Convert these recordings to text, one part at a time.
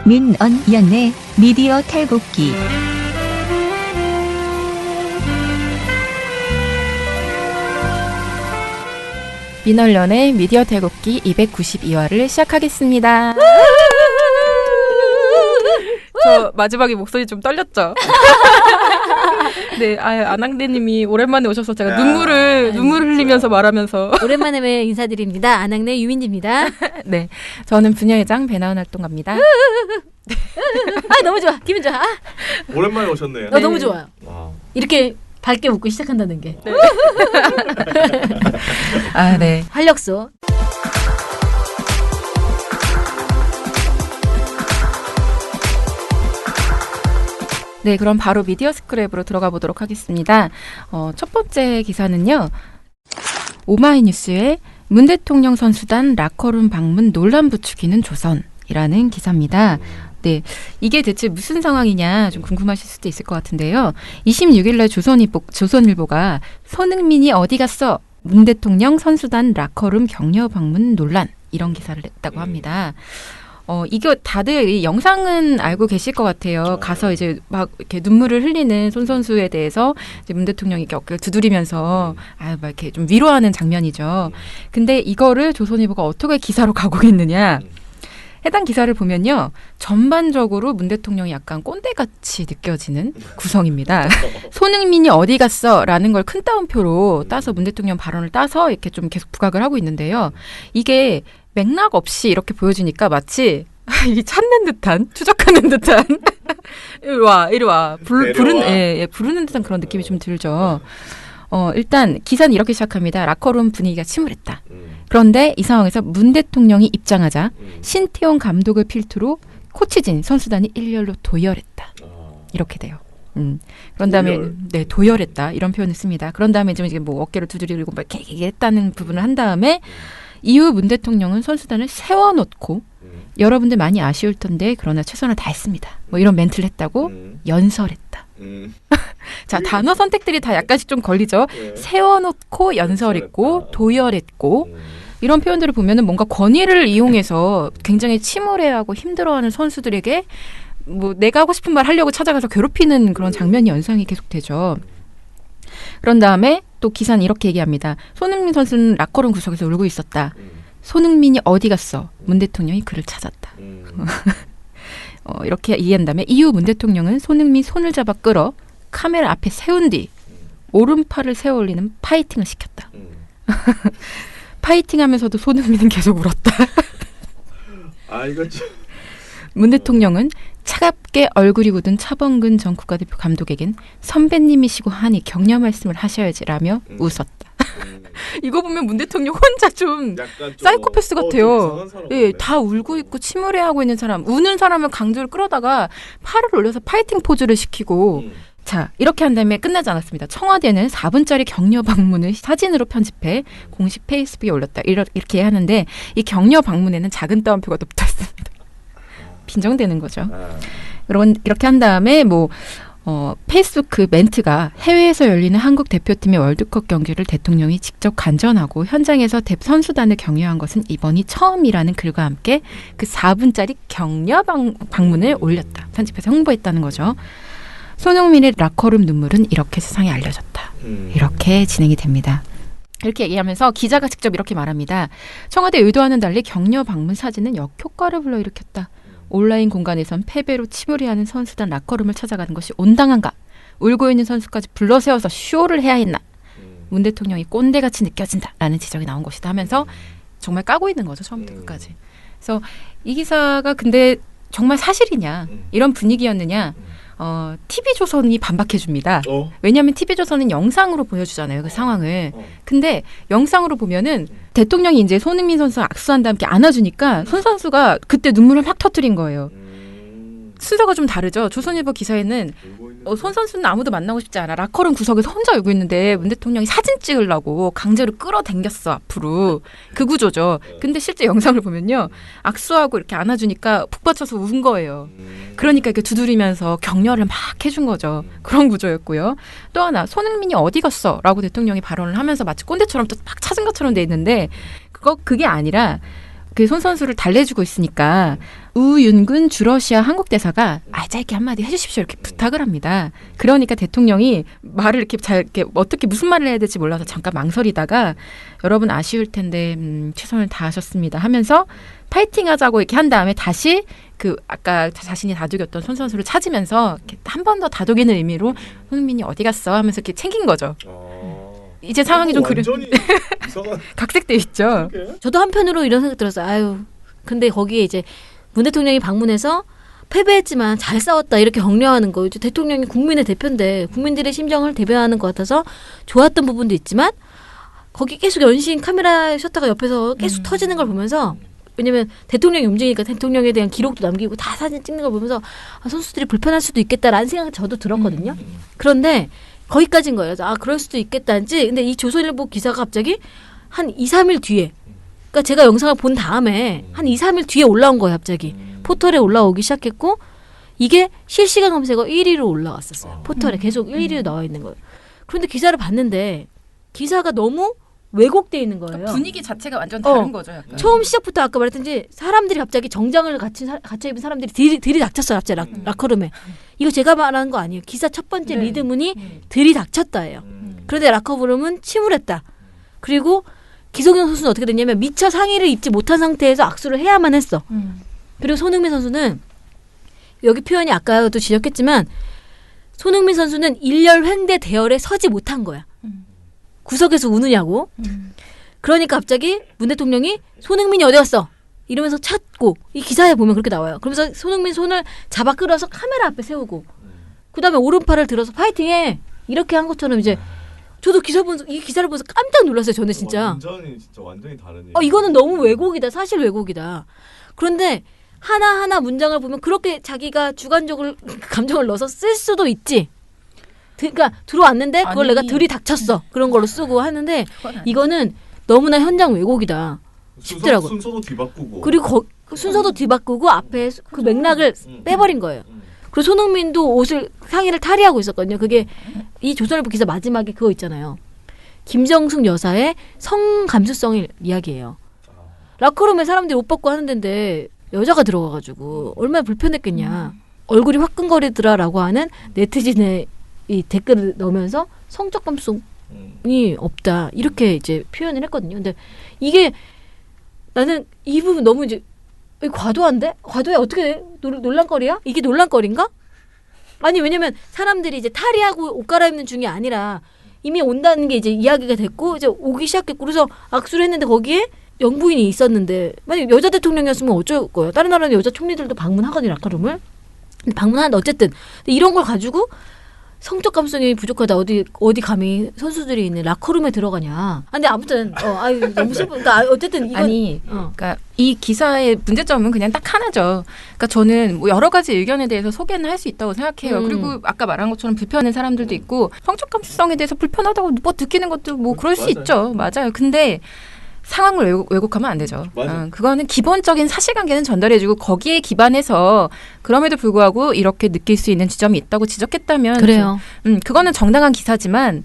민언연의 미디어 탈곡기. 민언연의 미디어 탈곡기 292화를 시작하겠습니다. 저 마지막에 목소리 좀 떨렸죠? 네, 안학래님이 오랜만에 오셔서 제가 눈물을 흘리면서 말하면서 오랜만에 왜 인사드립니다. 안학래 유민지입니다. 네, 저는 분야회장 배나은 활동가입니다. 너무 좋아. 기분 좋아. 오랜만에 오셨네요. 네. 너무 좋아요. 와. 이렇게 밝게 웃고 시작한다는 게. 네. 네. 활력소. 네, 그럼 바로 미디어 스크랩으로 들어가 보도록 하겠습니다. 첫 번째 기사는요. 오마이뉴스의 문 대통령 선수단 라커룸 방문 논란 부추기는 조선이라는 기사입니다. 네, 이게 대체 무슨 상황이냐 좀 궁금하실 수도 있을 것 같은데요. 26일 날 조선일보가 손흥민이 어디 갔어? 문 대통령 선수단 라커룸 격려 방문 논란 이런 기사를 냈다고 합니다. 이거 다들 이 영상은 알고 계실 것 같아요. 가서 이제 막 이렇게 눈물을 흘리는 손 선수에 대해서 이제 문 대통령이 이렇게 어깨를 두드리면서 막 이렇게 좀 위로하는 장면이죠. 근데 이거를 조선일보가 어떻게 기사로 가고 있느냐? 해당 기사를 보면요. 전반적으로 문 대통령이 약간 꼰대같이 느껴지는 구성입니다. 손흥민이 어디 갔어? 라는 걸 큰 따옴표로 따서 문 대통령 발언을 따서 이렇게 좀 계속 부각을 하고 있는데요. 이게 맥락 없이 이렇게 보여주니까 마치 이게 찾는 듯한, 추적하는 듯한 이리 와. 부르는 듯한 그런 느낌이 좀 들죠. 일단 기사는 이렇게 시작합니다. 라커룸 분위기가 침울했다. 그런데 이 상황에서 문 대통령이 입장하자 신태용 감독을 필두로 코치진 선수단이 일렬로 도열했다. 이렇게 돼요. 그런 다음에 도열했다 이런 표현을 씁니다. 그런 다음에 이제 뭐 어깨를 두드리고 막 이렇게 했다는 부분을 한 다음에 이후 문 대통령은 선수단을 세워놓고 여러분들 많이 아쉬울 텐데 그러나 최선을 다했습니다. 뭐 이런 멘트를 했다고 연설했다. 자, 단어 선택들이 다 약간씩 좀 걸리죠. 세워놓고 연설했고 도열했고 이런 표현들을 보면은 뭔가 권위를 이용해서 굉장히 침울해하고 힘들어하는 선수들에게 뭐 내가 하고 싶은 말 하려고 찾아가서 괴롭히는 그런 장면이 연상이 계속되죠. 그런 다음에 또 기사는 이렇게 얘기합니다. 손흥민 선수는 라커룸 구석에서 울고 있었다. 손흥민이 어디 갔어? 문 대통령이 그를 찾았다. 이렇게 이해한 다음에 이후 문 대통령은 손흥민 손을 잡아 끌어 카메라 앞에 세운 뒤 오른팔을 세워 올리는 파이팅을 시켰다. 파이팅하면서도 손흥민은 계속 울었다. 이거 좀. 문 대통령은 차갑게 얼굴이 굳은 차범근 전 국가대표 감독에겐 선배님이시고 하니 격려 말씀을 하셔야지라며 웃었다. 이거 보면 문 대통령 혼자 좀 사이코패스 같아요. 예, 다 울고 있고 침울해하고 있는 사람, 우는 사람을 강제로 끌어다가 팔을 올려서 파이팅 포즈를 시키고 자, 이렇게 한 다음에 끝나지 않았습니다. 청와대는 4분짜리 격려 방문을 사진으로 편집해 공식 페이스북에 올렸다. 이렇게 하는데 이 격려 방문에는 작은 따옴표가 또 붙어있습니다. 빈정되는 거죠. 이렇게 한 다음에 페이스북 그 멘트가 해외에서 열리는 한국 대표팀의 월드컵 경기를 대통령이 직접 관전하고 현장에서 선수단을 격려한 것은 이번이 처음이라는 글과 함께 그 4분짜리 격려 방문을 올렸다. 편집해서 홍보했다는 거죠. 손흥민의 라커룸 눈물은 이렇게 세상에 알려졌다. 이렇게 진행이 됩니다. 이렇게 얘기하면서 기자가 직접 이렇게 말합니다. 청와대 의도와는 달리 격려 방문 사진은 역효과를 불러일으켰다. 온라인 공간에선 패배로 침울해하는 선수단 라커룸을 찾아가는 것이 온당한가? 울고 있는 선수까지 불러세워서 쇼를 해야 했나? 문 대통령이 꼰대같이 느껴진다라는 지적이 나온 것이다 하면서 정말 까고 있는 거죠. 처음부터 끝까지. 그래서 이 기사가 근데 정말 사실이냐? 이런 분위기였느냐? TV조선이 반박해줍니다. 왜냐하면 TV조선은 영상으로 보여주잖아요. 그 상황을. 근데 영상으로 보면은 대통령이 이제 손흥민 선수 악수한 다음에 안아주니까 손 선수가 그때 눈물을 막 터뜨린 거예요. 순서가 좀 다르죠. 조선일보 기사에는 손 선수는 아무도 만나고 싶지 않아. 라커룸 구석에서 혼자 울고 있는데 문 대통령이 사진 찍으려고 강제로 끌어당겼어 앞으로. 그 구조죠. 근데 실제 영상을 보면요. 악수하고 이렇게 안아주니까 푹 받쳐서 운 거예요. 그러니까 이렇게 두드리면서 격려를 막 해준 거죠. 그런 구조였고요. 또 하나 손흥민이 어디 갔어? 라고 대통령이 발언을 하면서 마치 꼰대처럼 또 막 찾은 것처럼 돼 있는데 그게 아니라 그 손 선수를 달래주고 있으니까 우윤근 주러시아 한국 대사가 짧게 한마디 해주십시오 이렇게 부탁을 합니다. 그러니까 대통령이 말을 이렇게 잘 이렇게 어떻게 무슨 말을 해야 될지 몰라서 잠깐 망설이다가 여러분 아쉬울 텐데 최선을 다하셨습니다 하면서 파이팅하자고 이렇게 한 다음에 다시 그 아까 자신이 다독였던 손 선수를 찾으면서 한 번 더 다독이는 의미로 손흥민이 어디 갔어 하면서 이렇게 챙긴 거죠. 이제 상황이 좀 완전히 이상한. 각색돼 있죠. 저도 한편으로 이런 생각 들었어요. 아유, 근데 거기에 이제 문 대통령이 방문해서 패배했지만 잘 싸웠다 이렇게 격려하는 거. 이제 대통령이 국민의 대표인데 국민들의 심정을 대변하는 것 같아서 좋았던 부분도 있지만 거기 계속 연신 카메라 셔터가 옆에서 계속 터지는 걸 보면서 왜냐면 대통령이 움직이니까 대통령에 대한 기록도 남기고 다 사진 찍는 걸 보면서 선수들이 불편할 수도 있겠다라는 생각이 저도 들었거든요. 그런데 거기까지인 거예요. 그럴 수도 있겠다는지. 근데 이 조선일보 기사가 갑자기 한 2, 3일 뒤에 그러니까 제가 영상을 본 다음에 한 2, 3일 뒤에 올라온 거예요. 갑자기. 포털에 올라오기 시작했고 이게 실시간 검색어 1위로 올라왔었어요. 포털에 계속 1위로 나와 있는 거예요. 그런데 기사를 봤는데 기사가 너무 왜곡돼 있는 거예요. 그러니까 분위기 자체가 완전 다른 거죠. 약간. 처음 시작부터 아까 말했던지 사람들이 갑자기 정장을 갖춰 입은 사람들이 들이닥쳤어요. 갑자기 라커룸에. 이거 제가 말하는 거 아니에요. 기사 첫 번째 리드문이 들이닥쳤다예요. 그런데 라커룸은 침울했다. 그리고 기성용 선수는 어떻게 됐냐면 미처 상의를 입지 못한 상태에서 악수를 해야만 했어. 그리고 손흥민 선수는 여기 표현이 아까도 지적했지만 손흥민 선수는 일렬 횡대 대열에 서지 못한 거야. 구석에서 우느냐고. 그러니까 갑자기 문 대통령이 손흥민이 어디 갔어? 이러면서 찾고 이 기사에 보면 그렇게 나와요. 그러면서 손흥민 손을 잡아 끌어서 카메라 앞에 세우고 그다음에 오른팔을 들어서 파이팅해 이렇게 한 것처럼 이제 저도 이 기사를 보면서 깜짝 놀랐어요. 저는 진짜. 완전히 다른. 이거는 너무 왜곡이다. 사실 왜곡이다. 그런데 하나하나 문장을 보면 그렇게 자기가 주관적으로 감정을 넣어서 쓸 수도 있지. 그러니까 들어왔는데 그걸 내가 들이닥쳤어. 그런 걸로 쓰고 하는데 이거는 너무나 현장 왜곡이다 싶더라고요. 순서도 뒤바꾸고. 그리고 순서도 뒤바꾸고 앞에 그 맥락을 빼버린 거예요. 그리고 손흥민도 상의를 탈의하고 있었거든요. 그게 이 조선일보 기사 마지막에 그거 있잖아요. 김정숙 여사의 성감수성을 이야기해요. 라커룸에 사람들이 옷 벗고 하는 데인데 여자가 들어가가지고 얼마나 불편했겠냐. 얼굴이 화끈거리더라라고 하는 네티즌의 이 댓글을 넣으면서 성적 감성이 없다 이렇게 이제 표현을 했거든요. 근데 이게 나는 이 부분 너무 이제 과도한데? 과도해? 어떻게 논란거리야? 이게 논란거리인가? 아니 왜냐면 사람들이 이제 탈의하고 옷 갈아입는 중이 아니라 이미 온다는 게 이제 이야기가 됐고 이제 오기 시작했고 그래서 악수를 했는데 거기에 영부인이 있었는데 만약 여자 대통령이었으면 어쩔 거예요? 다른 나라는 여자 총리들도 방문하거든요. 라커룸을. 방문하는데 어쨌든 이런 걸 가지고 성적 감성이 부족하다. 어디 감히 선수들이 있는 라커룸에 들어가냐. 근데 아무튼 너무 슬픈. 그러니까 어쨌든 이건 그러니까 이 기사의 문제점은 그냥 딱 하나죠. 그러니까 저는 뭐 여러 가지 의견에 대해서 소개는 할 수 있다고 생각해요. 그리고 아까 말한 것처럼 불편한 사람들도 있고 성적 감수성에 대해서 불편하다고 뭐 느끼는 것도 뭐 그럴 수 있죠. 맞아요. 근데 상황을 왜곡하면 안 되죠. 그거는 기본적인 사실관계는 전달해주고 거기에 기반해서 그럼에도 불구하고 이렇게 느낄 수 있는 지점이 있다고 지적했다면 그래요. 그거는 정당한 기사지만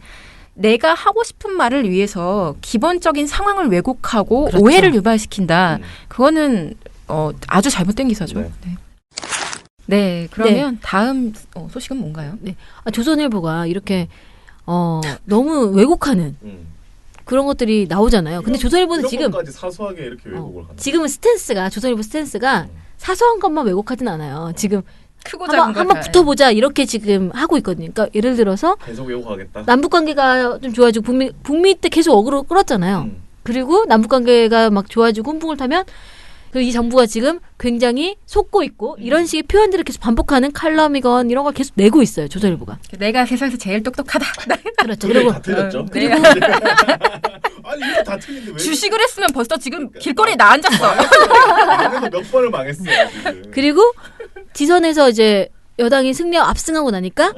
내가 하고 싶은 말을 위해서 기본적인 상황을 왜곡하고 그렇죠. 오해를 유발시킨다. 그거는 아주 잘못된 기사죠. 네, 그러면 다음 소식은 뭔가요? 네. 조선일보가 이렇게 너무 왜곡하는 그런 것들이 나오잖아요. 근데 조선일보는 지금 사소하게 이렇게 왜곡을 한다. 지금은 조선일보 스탠스가 사소한 것만 왜곡하진 않아요. 지금 크고 작은 한번 붙어보자 이렇게 지금 하고 있거든요. 그러니까 예를 들어서 계속 왜곡하겠다. 남북 관계가 좀 좋아지고 북미 때 계속 어그로 끌었잖아요. 그리고 남북 관계가 막 좋아지고 훈풍을 타면 이 정부가 지금 굉장히 속고 있고 이런 식의 표현들을 계속 반복하는 칼럼이건 이런 걸 계속 내고 있어요. 조선일보가. 내가 세상에서 제일 똑똑하다. 그렇죠. 그리고 다 틀렸죠. 그리고 아니 이거 다 틀린데 왜? 주식을 했으면 벌써 지금 길거리에 나 앉았어. 그래서 몇 번을 망했어요. 지금. 그리고 지선에서 이제 여당이 압승하고 나니까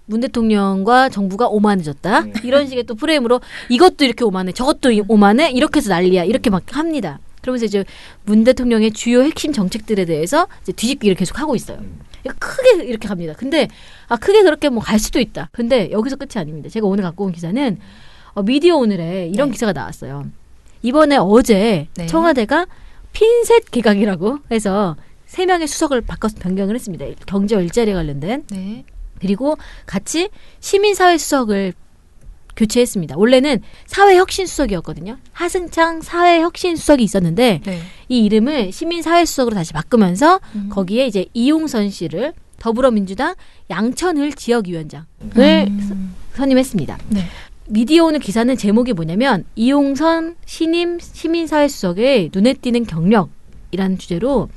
문 대통령과 정부가 오만해졌다. 이런 식의 또 프레임으로 이것도 이렇게 오만해, 저것도 오만해, 이렇게 해서 난리야. 이렇게 막 합니다. 그러면서 이제 문 대통령의 주요 핵심 정책들에 대해서 이제 뒤집기를 계속 하고 있어요. 크게 이렇게 갑니다. 근데 크게 그렇게 뭐 갈 수도 있다. 근데 여기서 끝이 아닙니다. 제가 오늘 갖고 온 기사는 미디어 오늘에 이런 기사가 나왔어요. 이번에 어제 청와대가 핀셋 개각이라고 해서 3명의 수석을 변경을 했습니다. 경제와 일자리에 관련된. 네. 그리고 같이 시민사회 수석을 교체했습니다. 원래는 사회혁신수석이었거든요. 하승창 사회혁신수석이 있었는데 네. 이 이름을 시민사회수석으로 다시 바꾸면서 거기에 이제 이용선 씨를 더불어민주당 양천을 지역위원장을 선임했습니다. 네. 미디어 오늘 기사는 제목이 뭐냐면 이용선 신임 시민사회수석의 눈에 띄는 경력이라는 주제로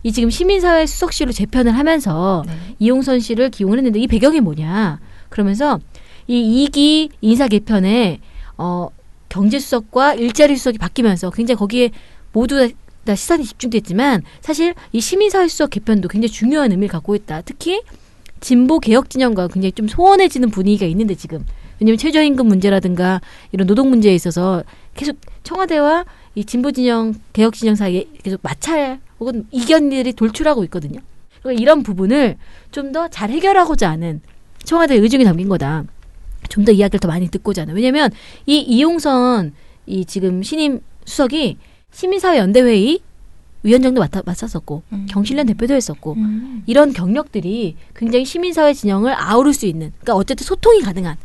이 지금 시민사회수석실로 재편을 하면서 네. 이용선 씨를 기용을 했는데 이 배경이 뭐냐 그러면서 이 2기 인사 개편에 경제수석과 일자리수석이 바뀌면서 굉장히 거기에 모두 다 시선이 집중됐지만 사실 이 시민사회수석 개편도 굉장히 중요한 의미를 갖고 있다. 특히 진보 개혁 진영과 굉장히 좀 소원해지는 분위기가 있는데 지금 왜냐하면 최저임금 문제라든가 이런 노동 문제에 있어서 계속 청와대와 이 진보 진영 개혁 진영 사이에 계속 마찰 혹은 이견들이 돌출하고 있거든요. 그러니까 이런 부분을 좀 더 잘 해결하고자 하는 청와대의 의중이 담긴 거다. 좀 더 이야기를 더 많이 듣고자 하는. 왜냐하면 이 이용선 이 지금 신임 수석이 시민사회연대회의 위원장도 맡았었고 경실련 대표도 했었고 이런 경력들이 굉장히 시민사회 진영을 아우를 수 있는 그러니까 어쨌든 소통이 가능한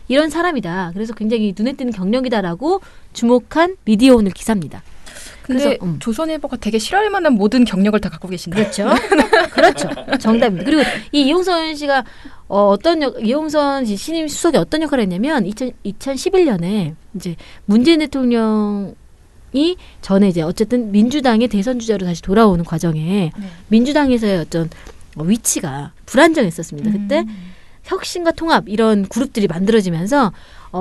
이런 사람이다. 그래서 굉장히 눈에 띄는 경력이다라고 주목한 미디어 오늘 기사입니다. 근데 그래서, 조선일보가 되게 싫어할 만한 모든 경력을 다 갖고 계신데. 그렇죠. 그렇죠. 정답입니다. 그리고 이 이용선 씨가 이용선 신임 수석이 어떤 역할을 했냐면 2011년에 이제 문재인 대통령이 전에 이제 어쨌든 민주당의 대선 주자로 다시 돌아오는 과정에 네. 민주당에서의 어떤 위치가 불안정했었습니다. 그때 혁신과 통합 이런 그룹들이 만들어지면서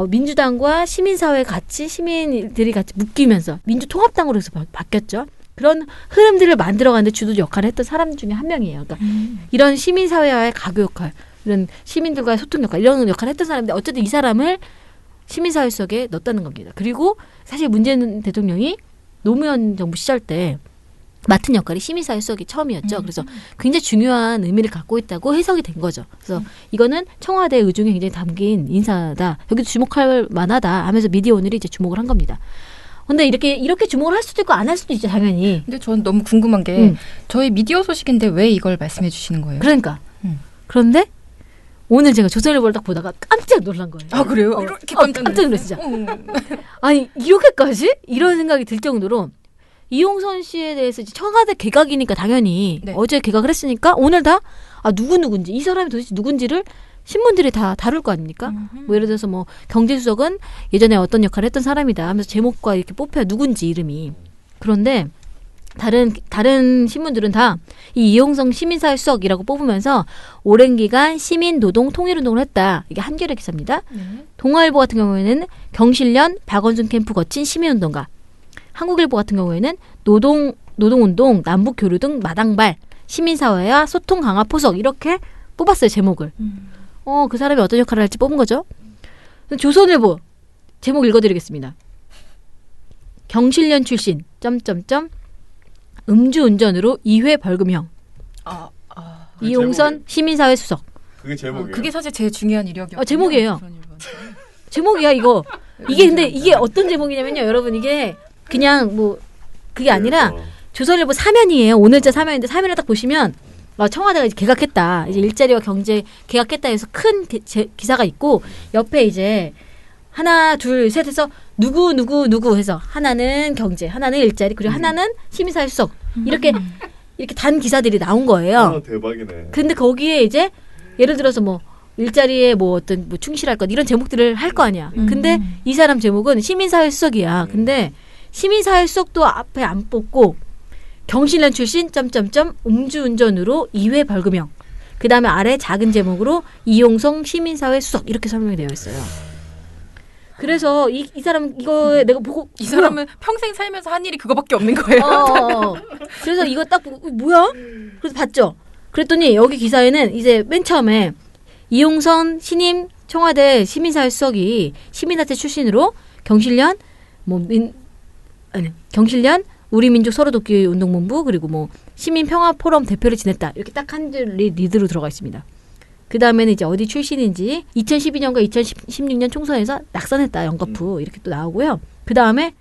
민주당과 시민사회 같이 시민들이 같이 묶이면서 민주통합당으로 해서 바뀌었죠. 그런 흐름들을 만들어가는데 주도 역할을 했던 사람 중에 한 명이에요. 그러니까 이런 시민사회와의 가교 역할, 이런 시민들과의 소통 역할 이런 역할을 했던 사람인데 어쨌든 이 사람을 시민사회 속에 넣었다는 겁니다. 그리고 사실 문재인 대통령이 노무현 정부 시절 때 맡은 역할이 시민사회 수석이 처음이었죠. 그래서 굉장히 중요한 의미를 갖고 있다고 해석이 된 거죠. 그래서 이거는 청와대 의중이 굉장히 담긴 인사다. 여기도 주목할 만하다 하면서 미디어 오늘이 이제 주목을 한 겁니다. 근데 이렇게 주목을 할 수도 있고 안 할 수도 있죠, 당연히. 근데 저는 너무 궁금한 게 저희 미디어 소식인데 왜 이걸 말씀해 주시는 거예요? 그러니까. 그런데 오늘 제가 조선일보를 딱 보다가 깜짝 놀란 거예요. 아 그래요? 이렇게 깜짝 놀랐어요, 진짜. 아니 이렇게까지? 이런 생각이 들 정도로 이용선 씨에 대해서 이제 청와대 개각이니까 당연히 네. 어제 개각을 했으니까 오늘 다 누군지 이 사람이 도대체 누군지를 신문들이 다 다룰 거 아닙니까? 뭐 예를 들어서 뭐 경제수석은 예전에 어떤 역할을 했던 사람이다 하면서 제목과 이렇게 뽑혀야 누군지 이름이. 그런데 다른 신문들은 다 이 이용성 시민사회 수석이라고 뽑으면서 오랜 기간 시민 노동 통일운동을 했다. 이게 한겨레 기사입니다. 네. 동아일보 같은 경우에는 경실련 박원순 캠프 거친 시민운동가. 한국일보 같은 경우에는 노동운동, 남북교류 등 마당발, 시민사회와 소통 강화 포석 이렇게 뽑았어요. 제목을. 그 사람이 어떤 역할을 할지 뽑은 거죠. 조선일보 제목 읽어드리겠습니다. 경실련 출신 음주운전으로 2회 벌금형. 이용선 시민사회 수석. 그게 제목이에요. 그게 사실 제일 중요한 이력이었어요. 제목이에요. 제목이야 이거. 이게 근데 이게 어떤 제목이냐면요, 여러분 이게 그냥 뭐 그게 아니라 조선일보 사면이에요. 오늘자 사면인데 사면을 딱 보시면 청와대가 이제 개각했다. 이제 일자리와 경제 개각했다 해서 큰 기사가 있고 옆에 이제 하나 둘 셋 해서 누구 해서 하나는 경제, 하나는 일자리, 그리고 하나는 시민사회 수석 이렇게 단 기사들이 나온 거예요. 대박이네. 근데 거기에 이제 예를 들어서 뭐 일자리에 뭐 어떤 뭐 충실할 것 이런 제목들을 할 거 아니야. 근데 이 사람 제목은 시민사회 수석이야. 근데 시민사회 수석도 앞에 안 뽑고 경실련 출신 음주운전으로 2회 벌금형. 그 다음에 아래 작은 제목으로 이용성 시민사회 수석 이렇게 설명이 되어 있어요. 그래서 이 사람 이거 내가 보고 이 사람은 평생 살면서 한 일이 그거밖에 없는 거예요. 그래서 이거 딱 보고 뭐야? 그래서 봤죠. 그랬더니 여기 기사에는 이제 맨 처음에 이용선 신임 청와대 시민사회 수석이 시민단체 출신으로 경실련 경실련 우리민족 서로돕기 운동본부 그리고 뭐 시민평화포럼 대표를 지냈다. 이렇게 딱 한 줄이 리드로 들어가 있습니다. 그 다음에는 이제 어디 출신인지 2012년과 2016년 총선에서 낙선했다. 연거푸 이렇게 또 나오고요. 그 다음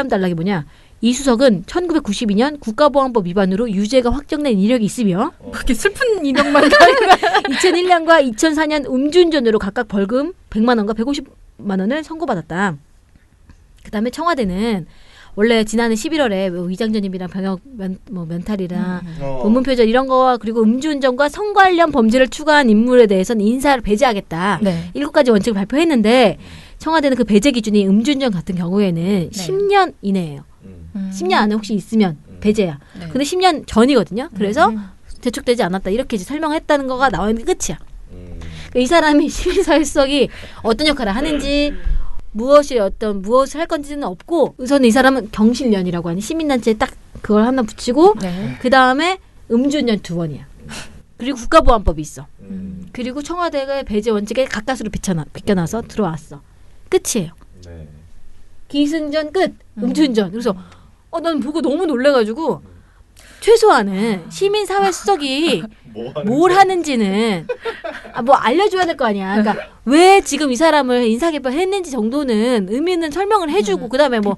단락이 뭐냐? 이수석은 1992년 국가보안법 위반으로 유죄가 확정된 이력이 있으며 그렇게 슬픈 이력만 2001년과 2004년 음주운전으로 각각 벌금 100만 원과 150만 원을 선고받았다. 그다음에 청와대는 원래 지난해 11월에 위장전입이랑 병역 멘탈이랑 논문 표절 이런 거와 그리고 음주운전과 성 관련 범죄를 추가한 인물에 대해서는 인사를 배제하겠다. 네. 7가지 원칙을 발표했는데 청와대는 그 배제 기준이 음주운전 같은 경우에는 10년 이내예요. 10년 안에 혹시 있으면 배제야. 네. 근데 10년 전이거든요. 그래서 제촉되지 않았다. 이렇게 이제 설명했다는 거가 나와 있는 게 끝이야. 그러니까 이 사람이 시민사회수석이 어떤 역할을 하는지 무엇을 할 건지는 없고 우선 이 사람은 경실련이라고 하는 시민단체에 딱 그걸 하나 붙이고 네. 그 다음에 음주운전 2번이야. 그리고 국가보안법이 있어. 그리고 청와대가 배제 원칙에 가까스로 비껴나서 들어왔어. 끝이에요. 네. 기승전 끝. 음주운전. 그래서 난 보고 너무 놀래가지고 최소한은 시민사회수석이 뭘 하는지는 뭐 알려줘야 될 거 아니야. 그러니까 왜 지금 이 사람을 인사개발했는지 정도는 의미 있는 설명을 해주고 그다음에 뭐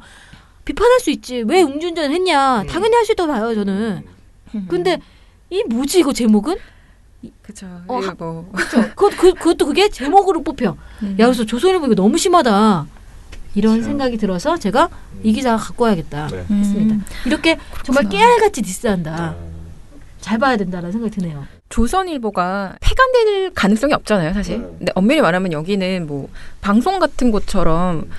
비판할 수 있지. 왜 음주운전을 했냐. 당연히 할 수 있다고 봐요. 저는. 근데 이 뭐지 이거 제목은? 그렇죠. 뭐. 그것도 그게 제목으로 뽑혀. 야 그래서 조선일보 이거 너무 심하다. 이런 그렇죠. 생각이 들어서 제가 이 기사 갖고 와야겠다 네. 했습니다. 이렇게 정말 깨알같이 디스한다. 잘 봐야 된다라는 생각이 드네요. 조선일보가 폐간될 가능성이 없잖아요, 사실. 근데 엄밀히 말하면 여기는 뭐 방송 같은 곳처럼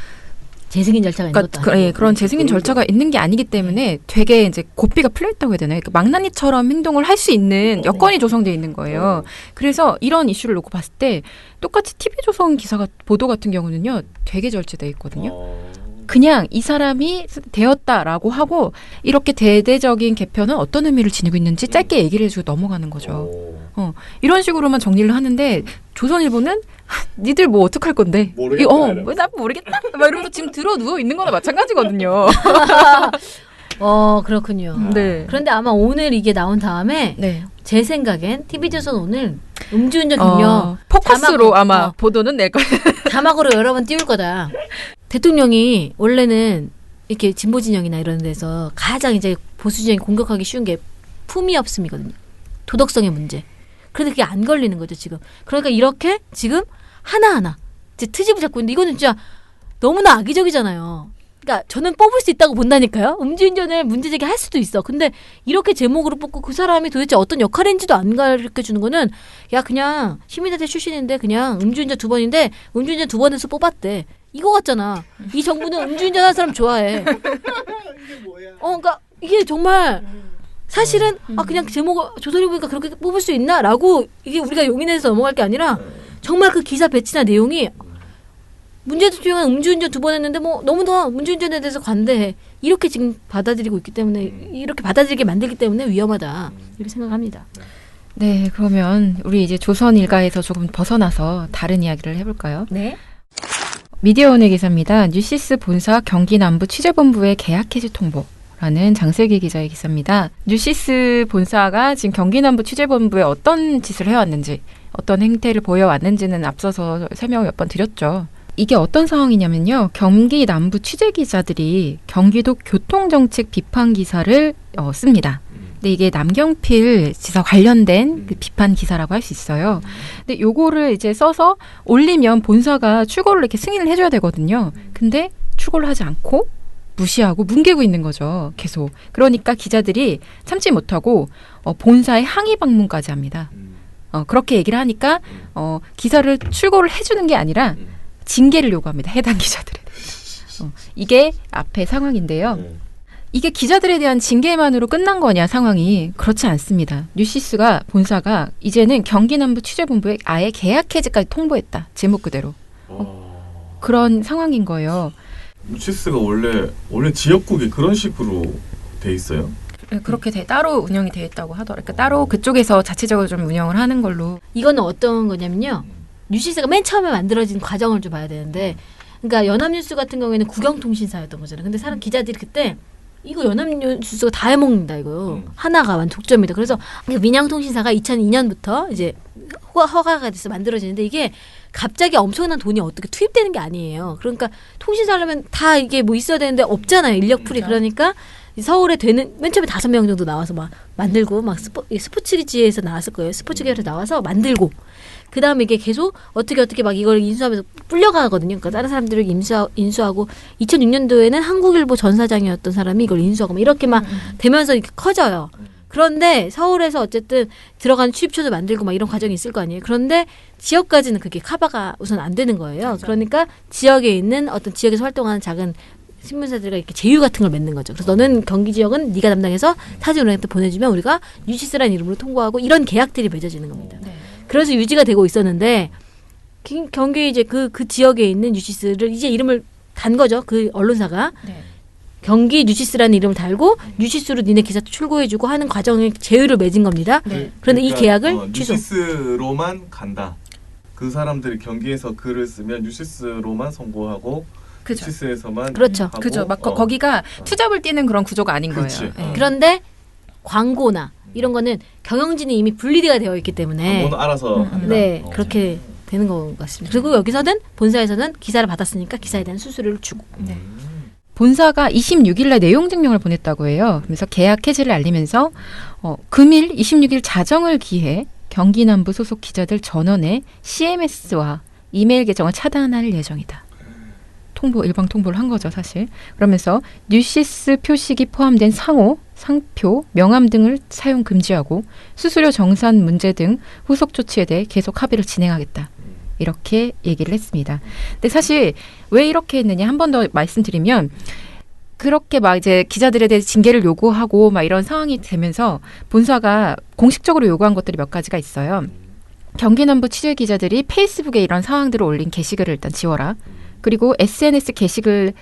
재승인 절차가 있는 것도 아니고. 그런 재승인 절차가 있는 게 아니기 때문에 되게 이제 고삐가 풀려 있다고 해야 되나요? 망나니처럼 행동을 할 수 있는 여건이 조성되어 있는 거예요. 그래서 이런 이슈를 놓고 봤을 때 똑같이 TV조선 기사가 보도 같은 경우는요, 되게 절제돼 있거든요. 그냥 이 사람이 되었다라고 하고 이렇게 대대적인 개편은 어떤 의미를 지니고 있는지 짧게 얘기를 해주고 넘어가는 거죠. 이런 식으로만 정리를 하는데 조선일보는 니들 뭐 어떡할 건데? 모르겠다. 나 모르겠다. 막 이러면서 지금 들어 누워 있는 거나 마찬가지거든요. 그렇군요. 네. 그런데 아마 오늘 이게 나온 다음에 네. 제 생각엔 TV조선 오늘 음주운전 경력 포커스로 자막으로, 아마 보도는 낼 거예요. 자막으로 여러 번 띄울 거다. 대통령이 원래는 이렇게 진보 진영이나 이런 데서 가장 이제 보수 진영이 공격하기 쉬운 게 품위없음이거든요. 도덕성의 문제. 그런데 그게 안 걸리는 거죠, 지금. 그러니까 이렇게 지금 하나하나 이제 트집을 잡고 있는데 이거는 진짜 너무나 악의적이잖아요. 그러니까 저는 뽑을 수 있다고 본다니까요. 음주운전을 문제제기 할 수도 있어. 근데 이렇게 제목으로 뽑고 그 사람이 도대체 어떤 역할인지도 안 가르쳐주는 거는 야 그냥 시민단체 출신인데 그냥 음주운전 2번인데 음주운전 2번에서 뽑았대. 이거 같잖아. 이 정부는 음주운전 하는 사람 좋아해. 이게 뭐야? 그러니까 이게 정말 사실은 그냥 제목을 조선일보니까 그렇게 뽑을 수 있나라고 이게 우리가 용인해서 넘어갈 게 아니라 정말 그 기사 배치나 내용이 문재 대통령은 음주운전 2번 했는데 뭐 너무나 음주운전에 대해서 관대해. 이렇게 지금 받아들이고 있기 때문에 이렇게 받아들이게 만들기 때문에 위험하다. 이렇게 생각합니다. 네, 그러면 우리 이제 조선 일가에서 조금 벗어나서 다른 이야기를 해볼까요? 네. 미디어오늘 기사입니다. 뉴시스 본사 경기 남부 취재본부의 계약 해지 통보라는 장슬기 기자의 기사입니다. 뉴시스 본사가 지금 경기 남부 취재본부에 어떤 짓을 해왔는지, 어떤 행태를 보여왔는지는 앞서서 설명을 몇 번 드렸죠. 이게 어떤 상황이냐면요. 경기 남부 취재 기자들이 경기도 교통정책 비판 기사를 씁니다. 근데 이게 남경필 지사 관련된 그 비판 기사라고 할 수 있어요. 근데 요거를 이제 써서 올리면 본사가 출고를 이렇게 승인을 해줘야 되거든요. 근데 출고를 하지 않고 무시하고 뭉개고 있는 거죠. 계속. 그러니까 기자들이 참지 못하고 본사에 항의 방문까지 합니다. 그렇게 얘기를 하니까 기사를 출고를 해주는 게 아니라 징계를 요구합니다. 해당 기자들에 대해서. 이게 앞의 상황인데요. 이게 기자들에 대한 징계만으로 끝난 거냐 상황이 그렇지 않습니다. 뉴시스가 본사가 이제는 경기 남부 취재본부에 아예 계약 해지까지 통보했다. 제목 그대로. 그런 상황인 거예요. 뉴시스가 원래 지역국이 그런 식으로 돼 있어요? 그렇게 따로 운영이 되어 있다고 하더라고요. 그러니까 따로 그쪽에서 자체적으로 좀 운영을 하는 걸로. 이거는 어떤 거냐면요. 뉴시스가 맨 처음에 만들어진 과정을 좀 봐야 되는데, 그러니까 연합뉴스 같은 경우에는 국영통신사였던 거잖아요. 근데 사람 기자들이 그때 이거 연합뉴스가 다 해먹는다 이거 하나가 완 독점이다. 그래서 민양통신사가 2002년부터 이제 허가가 돼서 만들어지는데 이게 갑자기 엄청난 돈이 어떻게 투입되는 게 아니에요. 그러니까 통신사 하려면 다 이게 뭐 있어야 되는데 없잖아요. 인력풀이. 그러니까 서울에 되는 맨 처음에 5명 정도 나와서 막 만들고 막 스포츠지에서 나왔을 거예요. 스포츠계에서 나와서 만들고 그 다음에 이게 계속 어떻게 막 이걸 인수하면서 불려가거든요. 그러니까 다른 사람들을 인수하고 2006년도에는 한국일보 전 사장이었던 사람이 이걸 인수하고 막 이렇게 막 되면서 이렇게 커져요. 그런데 서울에서 어쨌든 들어간 취입처도 만들고 막 이런 과정이 있을 거 아니에요. 그런데 지역까지는 그게 커버가 우선 안 되는 거예요. 그러니까 지역에 있는 어떤 지역에서 활동하는 작은 신문사들과 이렇게 제휴 같은 걸 맺는 거죠. 그래서 너는 경기 지역은 네가 담당해서 타지은행한테 보내주면 우리가 뉴시스라는 이름으로 통보하고 이런 계약들이 맺어지는 겁니다. 그래서 유지가 되고 있었는데 경기 이제 그 지역에 있는 뉴시스를 이제 이름을 단 거죠. 그 언론사가. 경기 뉴시스라는 이름을 달고 뉴시스로 니네 기사 출고해주고 하는 과정에 제휴를 맺은 겁니다. 그런데 그러니까 이 계약을 취소. 뉴시스로만 간다. 그 사람들이 경기에서 글을 쓰면 뉴시스로만 선고하고 그죠. 뉴시스에서만 그렇죠. 하고, 그죠. 막 거기가 투잡을 뛰는 그런 구조가 아닌 그렇지. 거예요. 그런데 광고나 이런 거는 경영진이 이미 분리가 되어 있기 때문에 뭐는 알아서 한다. 네 그렇게 되는 것 같습니다. 그리고 여기서는 본사에서는 기사를 받았으니까 기사에 대한 수수료를 주고. 본사가 26일 날 내용 증명을 보냈다고 해요. 그래서 계약 해지를 알리면서 금일 26일 자정을 기해 경기 남부 소속 기자들 전원의 CMS와 이메일 계정을 차단할 예정이다. 일방 통보를 한 거죠, 사실. 그러면서 뉴시스 표식이 포함된 상호, 상표, 명함 등을 사용 금지하고 수수료 정산 문제 등 후속 조치에 대해 계속 합의를 진행하겠다. 이렇게 얘기를 했습니다. 근데 사실 왜 이렇게 했느냐 한 번 더 말씀드리면 그렇게 막 이제 기자들에 대해 징계를 요구하고 막 이런 상황이 되면서 본사가 공식적으로 요구한 것들이 몇 가지가 있어요. 경기 남부 취재 기자들이 페이스북에 이런 상황들을 올린 게시글을 일단 지워라. 그리고 SNS 게시글을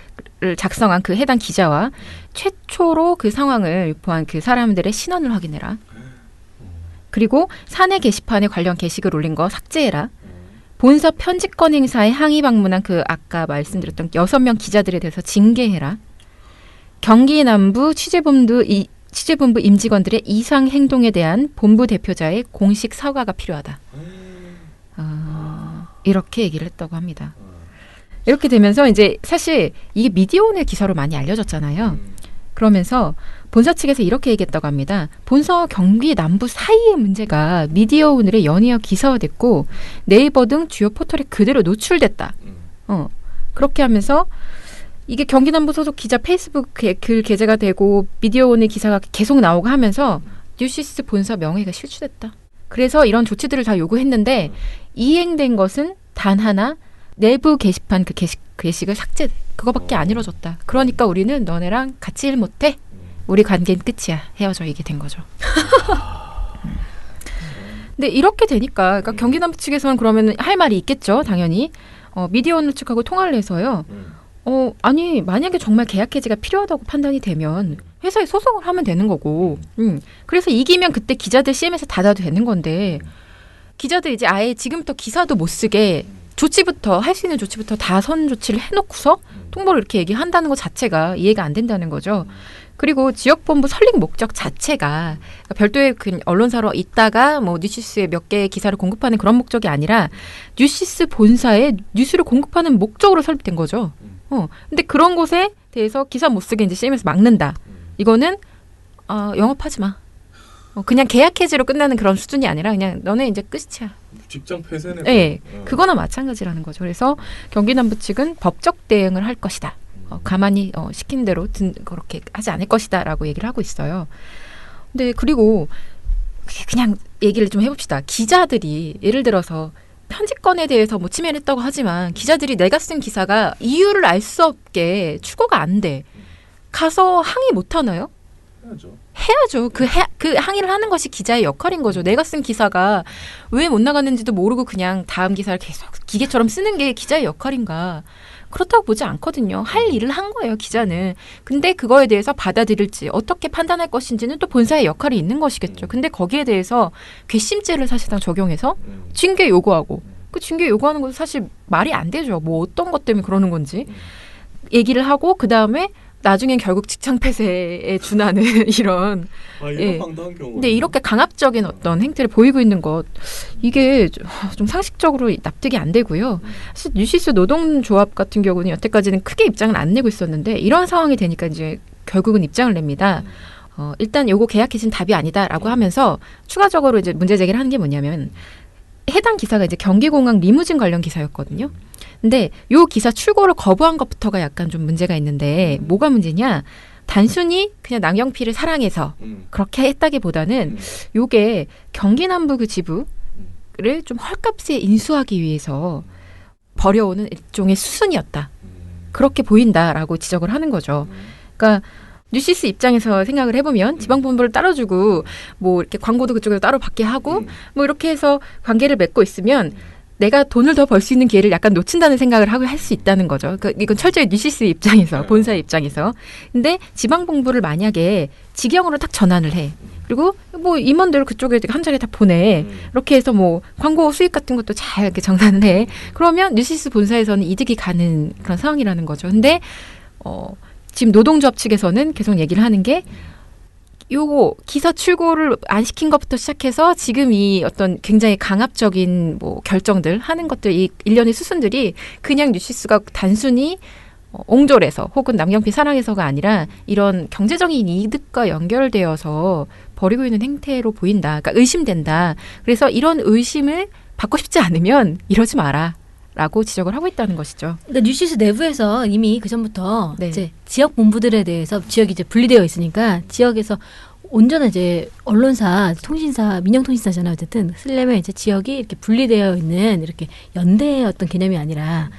작성한 그 해당 기자와 최초로 그 상황을 유포한 그 사람들의 신원을 확인해라. 그리고 사내 게시판에 관련 게시글 올린 거 삭제해라. 본사 편집권 행사에 항의 방문한 그 아까 말씀드렸던 6명 기자들에 대해서 징계해라. 경기 남부 취재본부 임직원들의 이상 행동에 대한 본부 대표자의 공식 사과가 필요하다. 이렇게 얘기를 했다고 합니다. 이렇게 되면서 이제 사실 이게 미디어오늘 기사로 많이 알려졌잖아요. 그러면서 본사 측에서 이렇게 얘기했다고 합니다. 본사와 경기 남부 사이의 문제가 미디어오늘에 연이어 기사화됐고 네이버 등 주요 포털에 그대로 노출됐다. 그렇게 하면서 이게 경기 남부 소속 기자 페이스북 글 게재가 되고 미디어오늘 기사가 계속 나오고 하면서 뉴시스 본사 명예가 실추됐다. 그래서 이런 조치들을 다 요구했는데 이행된 것은 단 하나 내부 게시판 그 게시글 삭제 그거밖에 안 이루어졌다. 그러니까 우리는 너네랑 같이 일 못해. 우리 관계는 끝이야. 헤어져 이게 된 거죠. 근데 이렇게 되니까 그러니까 경기 남부 측에서는 그러면 할 말이 있겠죠. 당연히 미디어오늘 측하고 통화를 해서요. 아니 만약에 정말 계약 해지가 필요하다고 판단이 되면 회사에 소송을 하면 되는 거고 그래서 이기면 그때 기자들 CM에서 닫아도 되는 건데 기자들 이제 아예 지금부터 기사도 못 쓰게 조치부터 할 수 있는 조치부터 다 선 조치를 해놓고서 통보를 이렇게 얘기한다는 것 자체가 이해가 안 된다는 거죠. 그리고 지역본부 설립 목적 자체가 별도의 그 언론사로 있다가 뭐 뉴시스에 몇 개의 기사를 공급하는 그런 목적이 아니라 뉴시스 본사에 뉴스를 공급하는 목적으로 설립된 거죠. 근데 그런 곳에 대해서 기사 못 쓰게 이제 CM에서 막는다. 이거는 영업하지 마. 그냥 계약 해지로 끝나는 그런 수준이 아니라 그냥 너네 이제 끝이야. 직장 폐쇄네. 네, 그거나 마찬가지라는 거죠. 그래서 경기 남부 측은 법적 대응을 할 것이다. 가만히 시킨 대로 그렇게 하지 않을 것이다라고 얘기를 하고 있어요. 근데 그리고 그냥 얘기를 좀 해봅시다. 기자들이 예를 들어서 편집권에 대해서 뭐 침해를 했다고 하지만 기자들이 내가 쓴 기사가 이유를 알 수 없게 추고가 안 돼. 가서 항의 못 하나요? 해야죠. 그 항의를 하는 것이 기자의 역할인 거죠. 내가 쓴 기사가 왜 못 나갔는지도 모르고 그냥 다음 기사를 계속 기계처럼 쓰는 게 기자의 역할인가. 그렇다고 보지 않거든요. 할 일을 한 거예요, 기자는. 근데 그거에 대해서 받아들일지 어떻게 판단할 것인지는 또 본사의 역할이 있는 것이겠죠. 근데 거기에 대해서 괘씸죄를 사실상 적용해서 징계 요구하고 그 징계 요구하는 것은 사실 말이 안 되죠. 뭐 어떤 것 때문에 그러는 건지 얘기를 하고 그다음에 나중엔 결국 직장 폐쇄에 준하는 이런 이런 예. 황당한 경우. 근데 이렇게 강압적인 어떤 행태를 보이고 있는 것 이게 좀 상식적으로 납득이 안 되고요. 사실 뉴시스 노동조합 같은 경우는 여태까지는 크게 입장을 안 내고 있었는데 이런 상황이 되니까 이제 결국은 입장을 냅니다. 일단 요거 계약 개시는 답이 아니다라고 하면서 추가적으로 이제 문제 제기를 하는 게 뭐냐면 해당 기사가 이제 경기공항 리무진 관련 기사였거든요. 근데 요 기사 출고를 거부한 것부터가 약간 좀 문제가 있는데 뭐가 문제냐? 단순히 그냥 남경필을 사랑해서 그렇게 했다기보다는 요게 경기 남부 그 지부를 좀 헐값에 인수하기 위해서 벌여오는 일종의 수순이었다. 그렇게 보인다라고 지적을 하는 거죠. 그러니까 뉴시스 입장에서 생각을 해보면 지방본부를 따로주고 뭐 이렇게 광고도 그쪽에서 따로 받게 하고 뭐 이렇게 해서 관계를 맺고 있으면 내가 돈을 더 벌 수 있는 기회를 약간 놓친다는 생각을 하고 할 수 있다는 거죠. 그러니까 이건 철저히 뉴시스 입장에서, 본사의 입장에서. 근데 지방본부를 만약에 직영으로 딱 전환을 해. 그리고 뭐 임원들 그쪽에 한 자리에 다 보내. 이렇게 해서 뭐 광고 수익 같은 것도 잘 이렇게 정산을 해. 그러면 뉴시스 본사에서는 이득이 가는 그런 상황이라는 거죠. 근데 지금 노동조합 측에서는 계속 얘기를 하는 게 요거 기사 출고를 안 시킨 것부터 시작해서 지금 이 어떤 굉장히 강압적인 뭐 결정들 하는 것들 이 일련의 수순들이 그냥 뉴시스가 단순히 옹졸해서 혹은 남경필 사랑해서가 아니라 이런 경제적인 이득과 연결되어서 벌이고 있는 행태로 보인다. 그러니까 의심된다. 그래서 이런 의심을 받고 싶지 않으면 이러지 마라. 라고 지적을 하고 있다는 것이죠. 그러니까 뉴시스 내부에서 이미 그 전부터 네. 이제 지역 본부들에 대해서 지역이 이제 분리되어 있으니까 지역에서 온전한 이제 언론사, 통신사, 민영통신사잖아요. 어쨌든 쓰려면 이제 지역이 이렇게 분리되어 있는 이렇게 연대의 어떤 개념이 아니라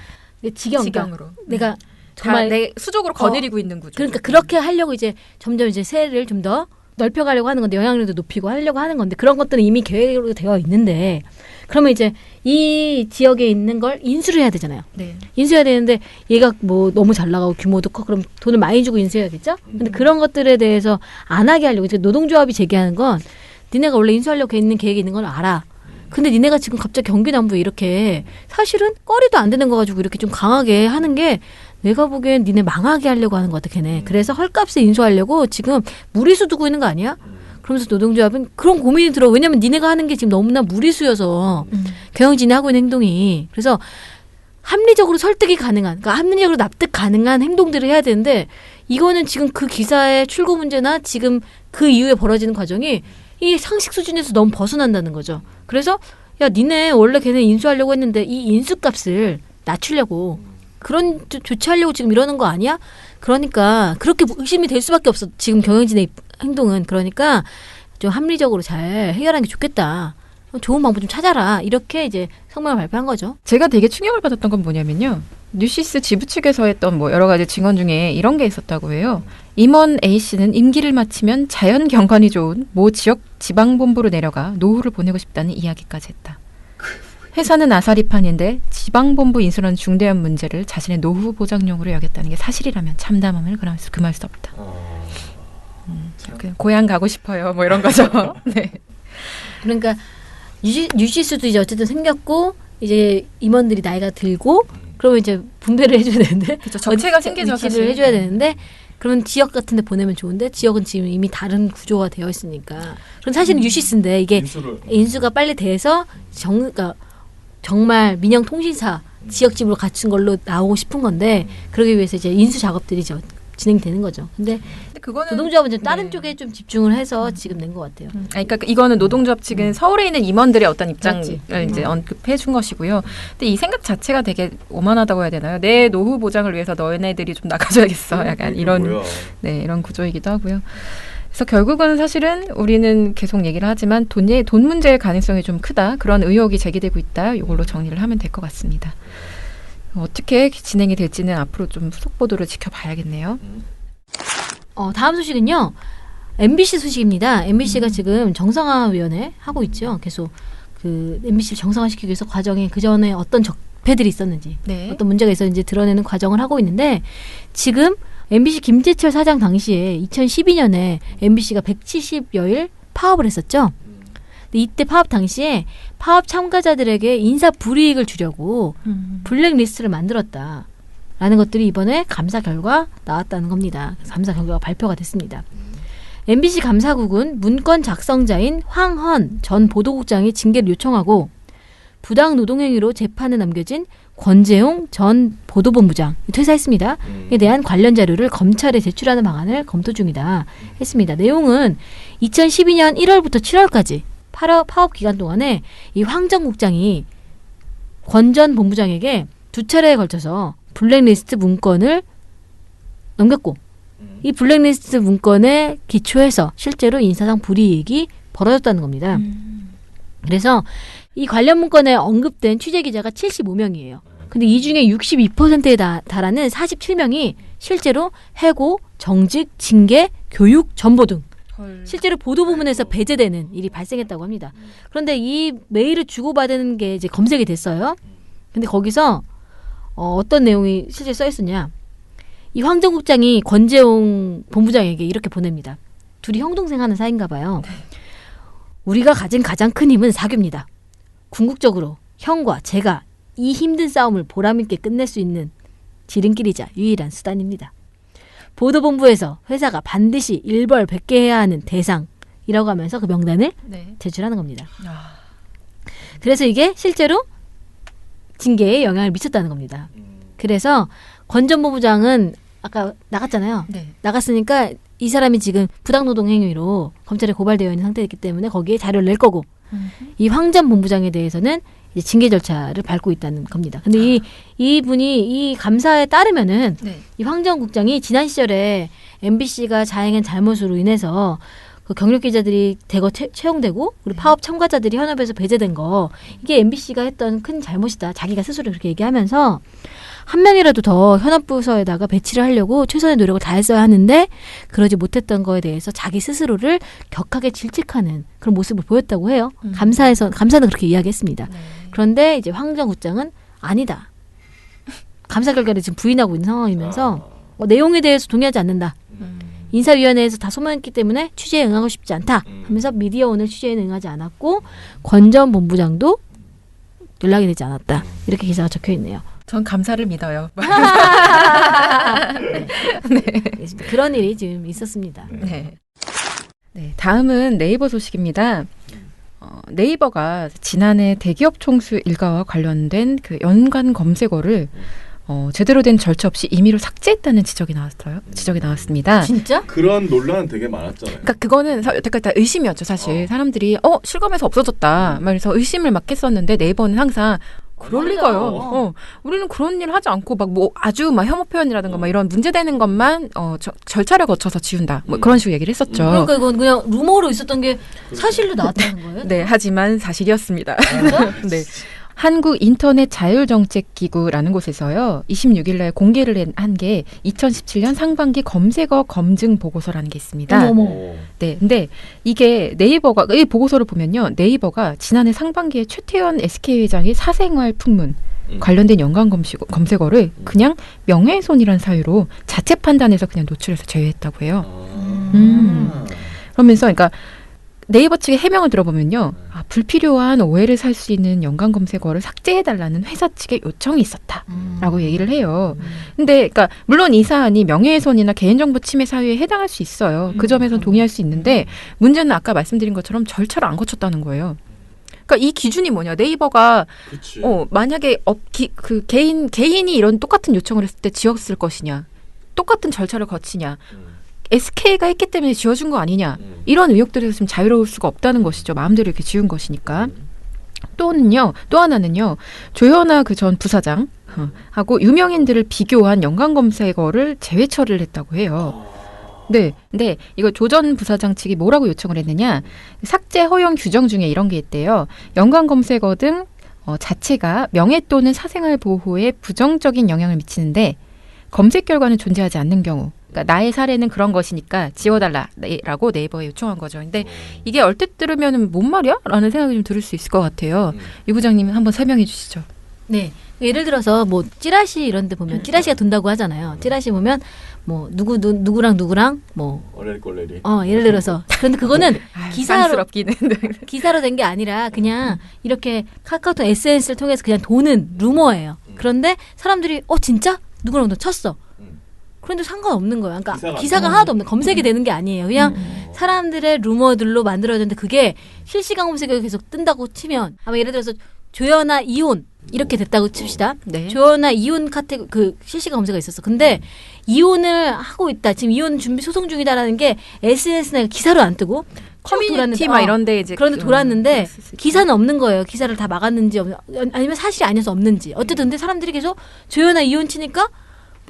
직영으로. 내가 정말 내 수적으로 거느리고 있는 구조. 그러니까 그렇게 하려고 이제 점점 이제 세를 좀 더 넓혀가려고 하는 건데 영향력도 높이고 하려고 하는 건데 그런 것들은 이미 계획으로 되어 있는데 그러면 이제 이 지역에 있는 걸 인수를 해야 되잖아요. 네. 인수해야 되는데 얘가 뭐 너무 잘 나가고 규모도 커 그럼 돈을 많이 주고 인수해야겠죠? 근데 그런 것들에 대해서 안 하게 하려고 이제 노동조합이 제기하는 건 니네가 원래 인수하려고 있는 계획이 있는 걸 알아. 근데 니네가 지금 갑자기 경기남부에 이렇게 사실은 꺼리도 안 되는 거 가지고 이렇게 좀 강하게 하는 게 내가 보기엔 니네 망하게 하려고 하는 것 같아 걔네. 그래서 헐값에 인수하려고 지금 무리수 두고 있는 거 아니야? 그러면서 노동조합은 그런 고민이 들어. 왜냐면 니네가 하는 게 지금 너무나 무리수여서 경영진이 하고 있는 행동이. 그래서 합리적으로 설득이 가능한, 그러니까 합리적으로 납득 가능한 행동들을 해야 되는데 이거는 지금 그 기사의 출고 문제나 지금 그 이후에 벌어지는 과정이 이 상식 수준에서 너무 벗어난다는 거죠. 그래서 야 니네 원래 걔네 인수하려고 했는데 이 인수값을 낮추려고 그런 조치하려고 지금 이러는 거 아니야? 그러니까 그렇게 의심이 될 수밖에 없어. 지금 경영진의 행동은. 그러니까 좀 합리적으로 잘 해결하는 게 좋겠다. 좋은 방법 좀 찾아라. 이렇게 이제 성명을 발표한 거죠. 제가 되게 충격을 받았던 건 뭐냐면요. 뉴시스 지부 측에서 했던 뭐 여러 가지 증언 중에 이런 게 있었다고 해요. 임원 A씨는 임기를 마치면 자연 경관이 좋은 모 지역 지방본부로 내려가 노후를 보내고 싶다는 이야기까지 했다. 회사는 아사리판인데 지방본부 인수라는 중대한 문제를 자신의 노후 보장용으로 여겼다는 게 사실이라면 참담함을 금할 수 없다. 고향 가고 싶어요. 뭐 이런 거죠. 네. 그러니까 뉴시스도 이제 어쨌든 생겼고 이제 임원들이 나이가 들고 그러면 이제 분배를 해줘야 되는데 그렇죠. 정체가 생기죠. 위치를 해줘야 되는데 그러면 지역 같은 데 보내면 좋은데 지역은 지금 이미 다른 구조가 되어 있으니까 그럼 사실은 뉴시스인데 이게 인수가 빨리 돼서 그러니까 정말 민영통신사 지역집으로 갖춘 걸로 나오고 싶은 건데 그러기 위해서 이제 인수 작업들이 진행되는 거죠. 근데 그거는 노동조합은 좀 다른 쪽에 좀 집중을 해서 지금 낸 것 같아요. 그러니까 이거는 노동조합 측은 서울에 있는 임원들의 어떤 입장을 이제 언급해 준 것이고요. 근데 이 생각 자체가 되게 오만하다고 해야 되나요? 내 노후 보장을 위해서 너네들이 좀 나가줘야겠어. 약간 이런 이런 구조이기도 하고요. 그래서 결국은 사실은 우리는 계속 얘기를 하지만 돈 문제의 가능성이 좀 크다. 그런 의혹이 제기되고 있다. 이걸로 정리를 하면 될 것 같습니다. 어떻게 진행이 될지는 앞으로 좀 후속 보도를 지켜봐야겠네요. 다음 소식은요. MBC 소식입니다. MBC가 지금 정상화위원회 하고 있죠. 계속 그 MBC를 정상화시키기 위해서 과정에 그 전에 어떤 적폐들이 있었는지 어떤 문제가 있었는지 드러내는 과정을 하고 있는데 지금 MBC 김재철 사장 당시에 2012년에 MBC가 170여일 파업을 했었죠. 근데 이때 파업 당시에 파업 참가자들에게 인사 불이익을 주려고 블랙리스트를 만들었다. 라는 것들이 이번에 감사 결과 나왔다는 겁니다. 감사 결과가 발표가 됐습니다. MBC 감사국은 문건 작성자인 황헌 전 보도국장이 징계를 요청하고 부당 노동행위로 재판에 넘겨진 권재용 전 보도본부장 퇴사했습니다. 에 대한 관련 자료를 검찰에 제출하는 방안을 검토 중이다 했습니다. 내용은 2012년 1월부터 7월까지 파업 기간 동안에 이 황 전 국장이 권 전 본부장에게 2차례에 걸쳐서 블랙리스트 문건을 넘겼고 이 블랙리스트 문건에 기초해서 실제로 인사상 불이익이 벌어졌다는 겁니다. 그래서 이 관련 문건에 언급된 취재기자가 75명이에요. 근데 이 중에 62%에 달하는 47명이 실제로 해고, 정직, 징계, 교육, 전보 등 실제로 보도부문에서 배제되는 일이 발생했다고 합니다. 그런데 이 메일을 주고받은 게 이제 검색이 됐어요. 근데 거기서 어떤 내용이 실제 써 있었냐. 이 황 전 국장이 권재용 본부장에게 이렇게 보냅니다. 둘이 형동생 하는 사이인가 봐요. 우리가 가진 가장 큰 힘은 사교입니다. 궁극적으로 형과 제가 이 힘든 싸움을 보람있게 끝낼 수 있는 지름길이자 유일한 수단입니다. 보도본부에서 회사가 반드시 일벌백계해야 하는 대상이라고 하면서 그 명단을 제출하는 겁니다. 그래서 이게 실제로 징계에 영향을 미쳤다는 겁니다. 그래서 권 전 본부장은 아까 나갔잖아요. 나갔으니까 이 사람이 지금 부당노동 행위로 검찰에 고발되어 있는 상태이기 때문에 거기에 자료를 낼 거고 이 황 전 본부장에 대해서는 이제 징계 절차를 밟고 있다는 겁니다. 근데 이분이 이 감사에 따르면은 이 황 전 국장이 지난 시절에 MBC가 자행한 잘못으로 인해서 그 경력 기자들이 대거 채용되고 그리고 파업 참가자들이 현업에서 배제된 거 이게 MBC가 했던 큰 잘못이다. 자기가 스스로 그렇게 얘기하면서 한 명이라도 더 현업부서에다가 배치를 하려고 최선의 노력을 다했어야 하는데 그러지 못했던 거에 대해서 자기 스스로를 격하게 질책하는 그런 모습을 보였다고 해요. 감사는 그렇게 이야기했습니다. 그런데 이제 황 전 국장은 아니다. 감사 결과를 지금 부인하고 있는 상황이면서 내용에 대해서 동의하지 않는다. 인사위원회에서 다 소명했기 때문에 취재에 응하고 싶지 않다 하면서 미디어 오늘 취재에 응하지 않았고 권 전 본부장도 연락이 되지 않았다. 이렇게 기사가 적혀 있네요. 전 감사를 믿어요. 그런 일이 지금 있었습니다. 네, 다음은 네이버 소식입니다. 네이버가 지난해 대기업 총수 일가와 관련된 그 연관 검색어를 제대로 된 절차 없이 임의로 삭제했다는 지적이 나왔습니다. 진짜? 그런 논란은 되게 많았잖아요. 그러니까 그거는 여태까지 다 의심이었죠, 사실. 사람들이 실검에서 없어졌다. 말해서 의심을 막 했었는데 네이버는 항상 그럴 리가요. 우리는 그런 일 하지 않고 막 뭐 아주 막 혐오 표현이라든가 막 이런 문제되는 것만 절차를 거쳐서 지운다. 뭐 그런 식으로 얘기를 했었죠. 그러니까 이건 그냥 루머로 있었던 게 사실로 나왔다는 거예요? 네, 하지만 사실이었습니다. 네. 한국인터넷자율정책기구라는 곳에서요. 26일 날 공개를 한 게 2017년 상반기 검색어 검증 보고서라는 게 있습니다. 네, 근데 이게 네이버가 이 보고서를 보면요. 네이버가 지난해 상반기에 최태원 SK회장의 사생활 풍문 관련된 연관 검색어를 그냥 명예훼손이라는 사유로 자체 판단해서 그냥 노출해서 제외했다고 해요. 그러면서 그러니까 네이버 측의 해명을 들어보면요. 불필요한 오해를 살 수 있는 연관 검색어를 삭제해달라는 회사 측의 요청이 있었다라고 얘기를 해요. 근데 그러니까 물론 이 사안이 명예훼손이나 개인정보 침해 사유에 해당할 수 있어요. 그 점에서는 동의할 수 있는데 문제는 아까 말씀드린 것처럼 절차를 안 거쳤다는 거예요. 그러니까 이 기준이 뭐냐? 네이버가 만약에 개인이 이런 똑같은 요청을 했을 때 지웠을 것이냐? 똑같은 절차를 거치냐? SK가 했기 때문에 지워준 거 아니냐 이런 의혹들에서 지금 자유로울 수가 없다는 것이죠. 마음대로 이렇게 지운 것이니까. 또 하나는요. 조현아 그 전 부사장 하고 유명인들을 비교한 연관 검색어를 제외 처리를 했다고 해요. 네, 근데 이거 조 전 부사장 측이 뭐라고 요청을 했느냐? 삭제 허용 규정 중에 이런 게 있대요. 연관 검색어 등 자체가 명예 또는 사생활 보호에 부정적인 영향을 미치는데 검색 결과는 존재하지 않는 경우. 그러니까 나의 사례는 그런 것이니까 지워달라라고 네이버에 요청한 거죠. 근데 이게 얼핏 들으면 뭔 말이야? 라는 생각이 좀 들을 수 있을 것 같아요. 유 부장님 한번 설명해 주시죠. 네. 예를 들어서 뭐 찌라시 이런 데 보면 찌라시가 돈다고 하잖아요. 찌라시 보면 뭐 누구랑 뭐 얼레리 예를 들어서 그런데 그거는 기사로 된 게 아니라 그냥 이렇게 카카오톡 SNS를 통해서 그냥 도는 루머예요. 그런데 사람들이 진짜? 누구랑 쳤어. 음. 그런데 상관없는 거예요. 그러니까 기사가 기사가 안 하나도 없는 검색이 되는 게 아니에요. 그냥 사람들의 루머들로 만들어졌는데 그게 실시간 검색에 계속 뜬다고 치면 아마 예를 들어서 조연아 이혼 이렇게 됐다고 칩시다. 네. 조연아 이혼 그 실시간 검색가 있었어. 근데 이혼을 하고 있다. 지금 이혼 준비 소송 중이다라는 게 SNS나 기사로 안 뜨고 커뮤니티 막 이런데 이제 그런데 돌았는데 있을 수 있죠. 기사는 없는 거예요. 기사를 다 막았는지 아니면 사실이 아니어서 없는지. 어쨌든 근데 사람들이 계속 조연아 이혼 치니까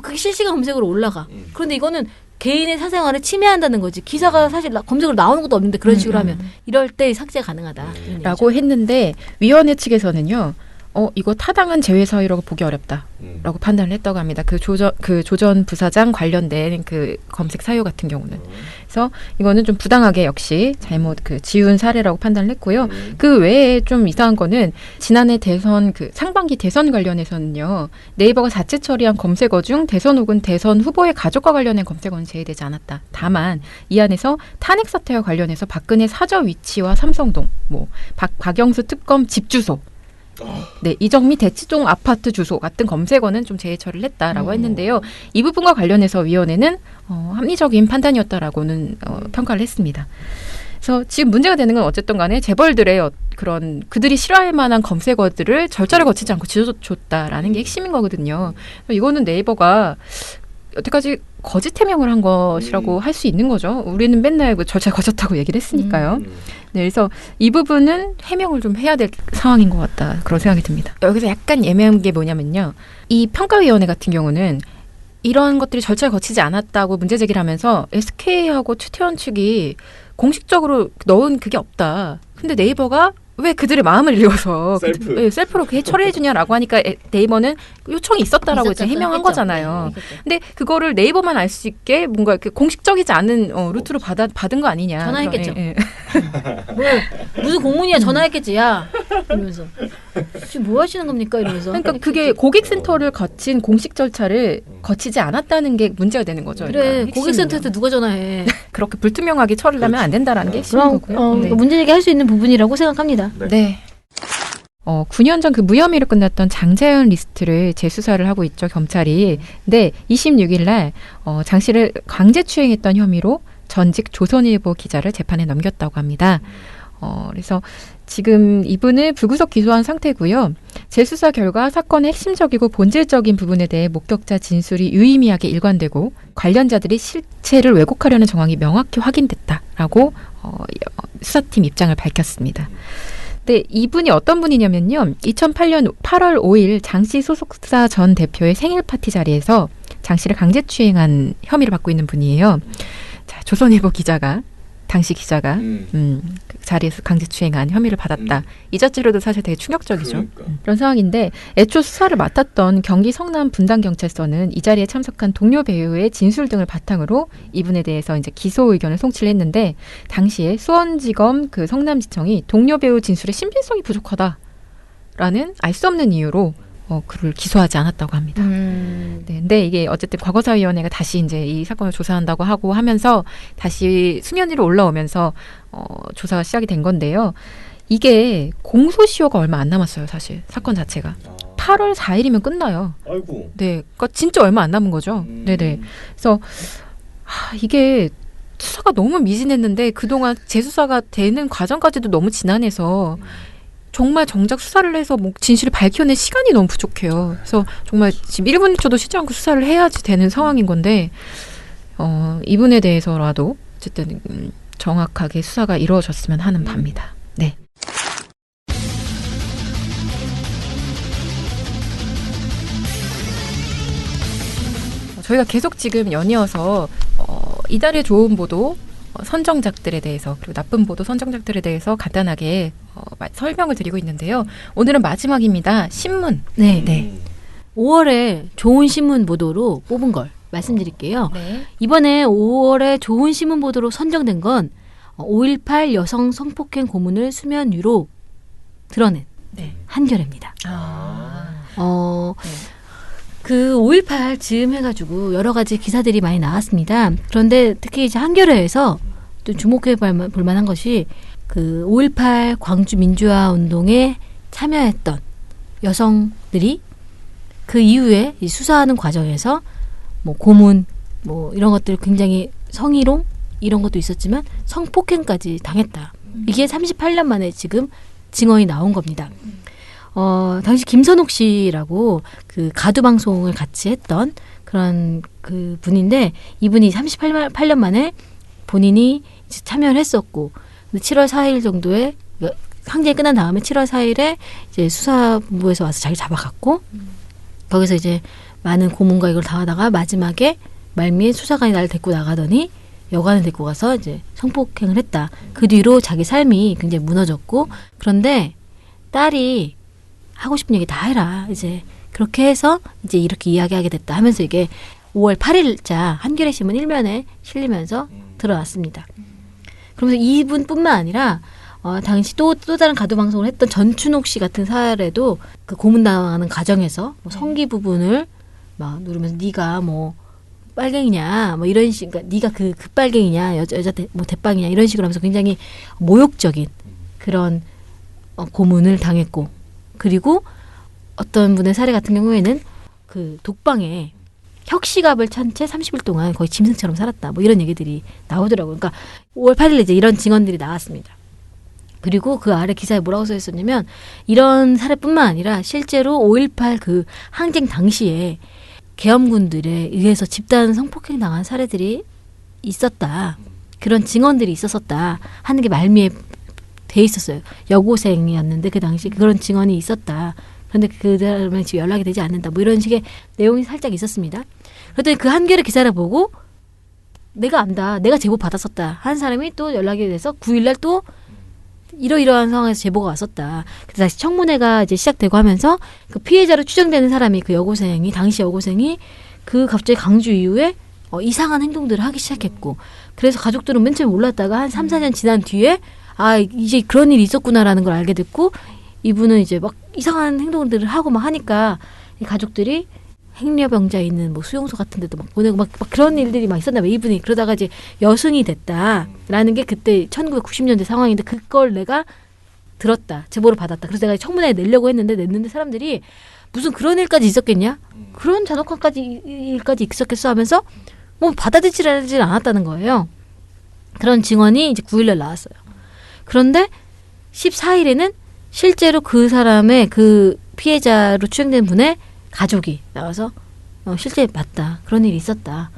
그게 실시간 검색으로 올라가. 그런데 이거는 개인의 사생활을 침해한다는 거지. 기사가 사실 검색으로 나오는 것도 없는데 그런 식으로 하면 이럴 때 삭제 가능하다. 이런 라고 했는데 위원회 측에서는요. 이거 타당한 재회 사유라고 보기 어렵다라고 판단을 했다고 합니다. 그 조전 부사장 관련된 그 검색 사유 같은 경우는. 그래서 이거는 좀 부당하게 역시 잘못 지운 사례라고 판단을 했고요. 그 외에 좀 이상한 거는 지난해 대선 상반기 대선 관련해서는요. 네이버가 자체 처리한 검색어 중 대선 혹은 대선 후보의 가족과 관련된 검색어는 제외되지 않았다. 다만 이 안에서 탄핵 사태와 관련해서 박근혜 사저 위치와 삼성동, 박영수 특검 집 주소, 네, 이정미 대치동 아파트 주소 같은 검색어는 좀 재해 처리를 했다라고 했는데요. 이 부분과 관련해서 위원회는 합리적인 판단이었다라고는 평가를 했습니다. 그래서 지금 문제가 되는 건 어쨌든 간에 재벌들의 그런 그들이 싫어할 만한 검색어들을 절차를 거치지 않고 지어줬다라는 게 핵심인 거거든요. 이거는 네이버가 여태까지 거짓 해명을 한 것이라고 할 수 있는 거죠. 우리는 맨날 절차 거쳤다고 얘기를 했으니까요. 네, 그래서 이 부분은 해명을 좀 해야 될 상황인 것 같다. 그런 생각이 듭니다. 여기서 약간 애매한 게 뭐냐면요. 이 평가위원회 같은 경우는 이런 것들이 절차를 거치지 않았다고 문제 제기를 하면서 SK하고 최태원 측이 공식적으로 넣은 그게 없다. 근데 네이버가 왜 그들의 마음을 읽어서 셀프로 그게 처리해 주냐라고 하니까 네이버는 요청이 있었다라고 이제 해명한 거잖아요. 근데 그거를 네이버만 알 수 있게 뭔가 이렇게 공식적이지 않은 루트로 받은 거 아니냐. 전화했겠죠. 무슨 공문이야 전화했겠지. 야 이러면서 지금 뭐 하시는 겁니까 이러면서. 그러니까 그게 고객센터를 거친 공식 절차를 거치지 않았다는 게 문제가 되는 거죠. 그래 그러니까 고객센터한테 누가 전화해. 그렇게 불투명하게 처리를 하면 안 된다라는 게 핵심인 거고요. 네. 문제 제기할 수 있는 부분이라고 생각합니다. 네. 9년 전 그 무혐의로 끝났던 장자연 리스트를 재수사를 하고 있죠, 경찰이. 근데 26일 날 장 씨를 강제추행했던 혐의로 전직 조선일보 기자를 재판에 넘겼다고 합니다. 그래서 지금 이분을 불구속 기소한 상태고요. 재수사 결과 사건의 핵심적이고 본질적인 부분에 대해 목격자 진술이 유의미하게 일관되고 관련자들이 실체를 왜곡하려는 정황이 명확히 확인됐다라고 수사팀 입장을 밝혔습니다. 네, 이분이 어떤 분이냐면요. 2008년 8월 5일 장씨 소속사 전 대표의 생일 파티 자리에서 장 씨를 강제추행한 혐의를 받고 있는 분이에요. 자, 조선일보 기자가 당시 기자가 그 자리에서 강제추행한 혐의를 받았다. 이 자체로도 사실 되게 충격적이죠. 그런 상황인데 애초 수사를 맡았던 경기 성남 분당경찰서는 이 자리에 참석한 동료 배우의 진술 등을 바탕으로 이분에 대해서 이제 기소 의견을 송치를 했는데 당시에 수원지검 성남지청이 동료 배우 진술의 신빙성이 부족하다라는 알 수 없는 이유로 그를 기소하지 않았다고 합니다. 네, 근데 이게 어쨌든 과거사위원회가 다시 이제 이 사건을 조사한다고 하고 하면서 다시 수면 위로 올라오면서 조사가 시작이 된 건데요. 이게 공소시효가 얼마 안 남았어요, 사실 사건 자체가. 8월 4일이면 끝나요. 아이고. 네, 그러니까 진짜 얼마 안 남은 거죠. 네네. 그래서 이게 수사가 너무 미진했는데 그동안 재수사가 되는 과정까지도 너무 지난해서. 정말 정작 수사를 해서 진실을 밝혀낼 시간이 너무 부족해요. 그래서 정말 지금 1분조도 쉬지 않고 수사를 해야지 되는 상황인 건데 이분에 대해서라도 어쨌든 정확하게 수사가 이루어졌으면 하는 바입니다. 네. 저희가 계속 지금 연이어서 이달의 좋은 보도 선정작들에 대해서 그리고 나쁜 보도 선정작들에 대해서 간단하게 설명을 드리고 있는데요. 오늘은 마지막입니다. 신문. 네. 5월에 좋은 신문 보도로 뽑은 걸 말씀드릴게요. 네. 이번에 5월에 좋은 신문 보도로 선정된 건 5.18 여성 성폭행 고문을 수면 위로 드러낸 한겨레입니다. 그 5.18 즈음 해가지고 여러 가지 기사들이 많이 나왔습니다. 그런데 특히 이제 한겨레에서 또 주목해 볼 만한 것이 그 5.18 광주 민주화 운동에 참여했던 여성들이 그 이후에 이 수사하는 과정에서 뭐 고문 뭐 이런 것들 굉장히 성희롱 이런 것도 있었지만 성폭행까지 당했다. 이게 38년 만에 지금 증언이 나온 겁니다. 당시 김선옥 씨라고 그 가두 방송을 같이 했던 그런 그 분인데 이분이 38년 만에 본인이 이제 참여를 했었고 7월 4일 정도에 항쟁이 끝난 다음에 7월 4일에 이제 수사본부에서 와서 자기 잡아갔고 거기서 이제 많은 고문과 이걸 당하다가 마지막에 말미에 수사관이 나를 데리고 나가더니 여관을 데리고 가서 이제 성폭행을 했다. 그 뒤로 자기 삶이 굉장히 무너졌고 그런데 딸이 하고 싶은 얘기 다 해라. 이제 그렇게 해서 이제 이렇게 이야기하게 됐다 하면서 이게 5월 8일자 한겨레 신문 1면에 실리면서 드러났습니다. 그러면서 이분뿐만 아니라 당시 또 다른 가두 방송을 했던 전춘옥 씨 같은 사례도 그 고문당하는 과정에서 뭐 성기 부분을 막 누르면서 네가 뭐 빨갱이냐 뭐 이런 식, 그러니까 네가 그 빨갱이냐 여자 뭐 대빵이냐 이런 식으로 하면서 굉장히 모욕적인 그런 고문을 당했고 그리고 어떤 분의 사례 같은 경우에는 그 독방에 혁시갑을 찬 채 30일 동안 거의 짐승처럼 살았다. 뭐 이런 얘기들이 나오더라고요. 그러니까 5월 8일에 이제 이런 증언들이 나왔습니다. 그리고 그 아래 기사에 뭐라고 써 있었냐면 이런 사례뿐만 아니라 실제로 5.18 그 항쟁 당시에 계엄군들에 의해서 집단 성폭행 당한 사례들이 있었다. 그런 증언들이 있었었다 하는 게 말미에 돼 있었어요. 여고생이었는데 그 당시 그런 증언이 있었다. 그런데 그 사람은 지금 연락이 되지 않는다. 뭐 이런 식의 내용이 살짝 있었습니다. 그랬더니 그 한겨레 기사를 보고 내가 안다. 내가 제보 받았었다. 한 사람이 또 연락이 돼서 9일날 또 이러이러한 상황에서 제보가 왔었다. 그래서 다시 청문회가 이제 시작되고 하면서 그 피해자로 추정되는 사람이 그 여고생이 당시 여고생이 그 갑자기 강주 이후에 이상한 행동들을 하기 시작했고 그래서 가족들은 맨 처음에 몰랐다가 한 3, 4년 지난 뒤에 아 이제 그런 일이 있었구나라는 걸 알게 됐고 이분은 이제 막 이상한 행동들을 하고 막 하니까 이 가족들이 행려병자 있는 뭐 수용소 같은 데도 막 보내고 막 그런 일들이 막 있었나 봐요. 이분이 그러다가 이제 여승이 됐다라는 게 그때 1990년대 상황인데 그걸 내가 들었다. 제보를 받았다. 그래서 내가 청문회에 내려고 냈는데 사람들이 무슨 그런 일까지 있었겠냐? 그런 잔혹한까지 일까지 있었겠어 하면서 뭐 받아들이지 않았다는 거예요. 그런 증언이 이제 9일날 나왔어요. 그런데 14일에는 실제로 그 사람의 그 피해자로 추정된 분의 가족이 나와서 실제 맞다. 그런 일이 있었다.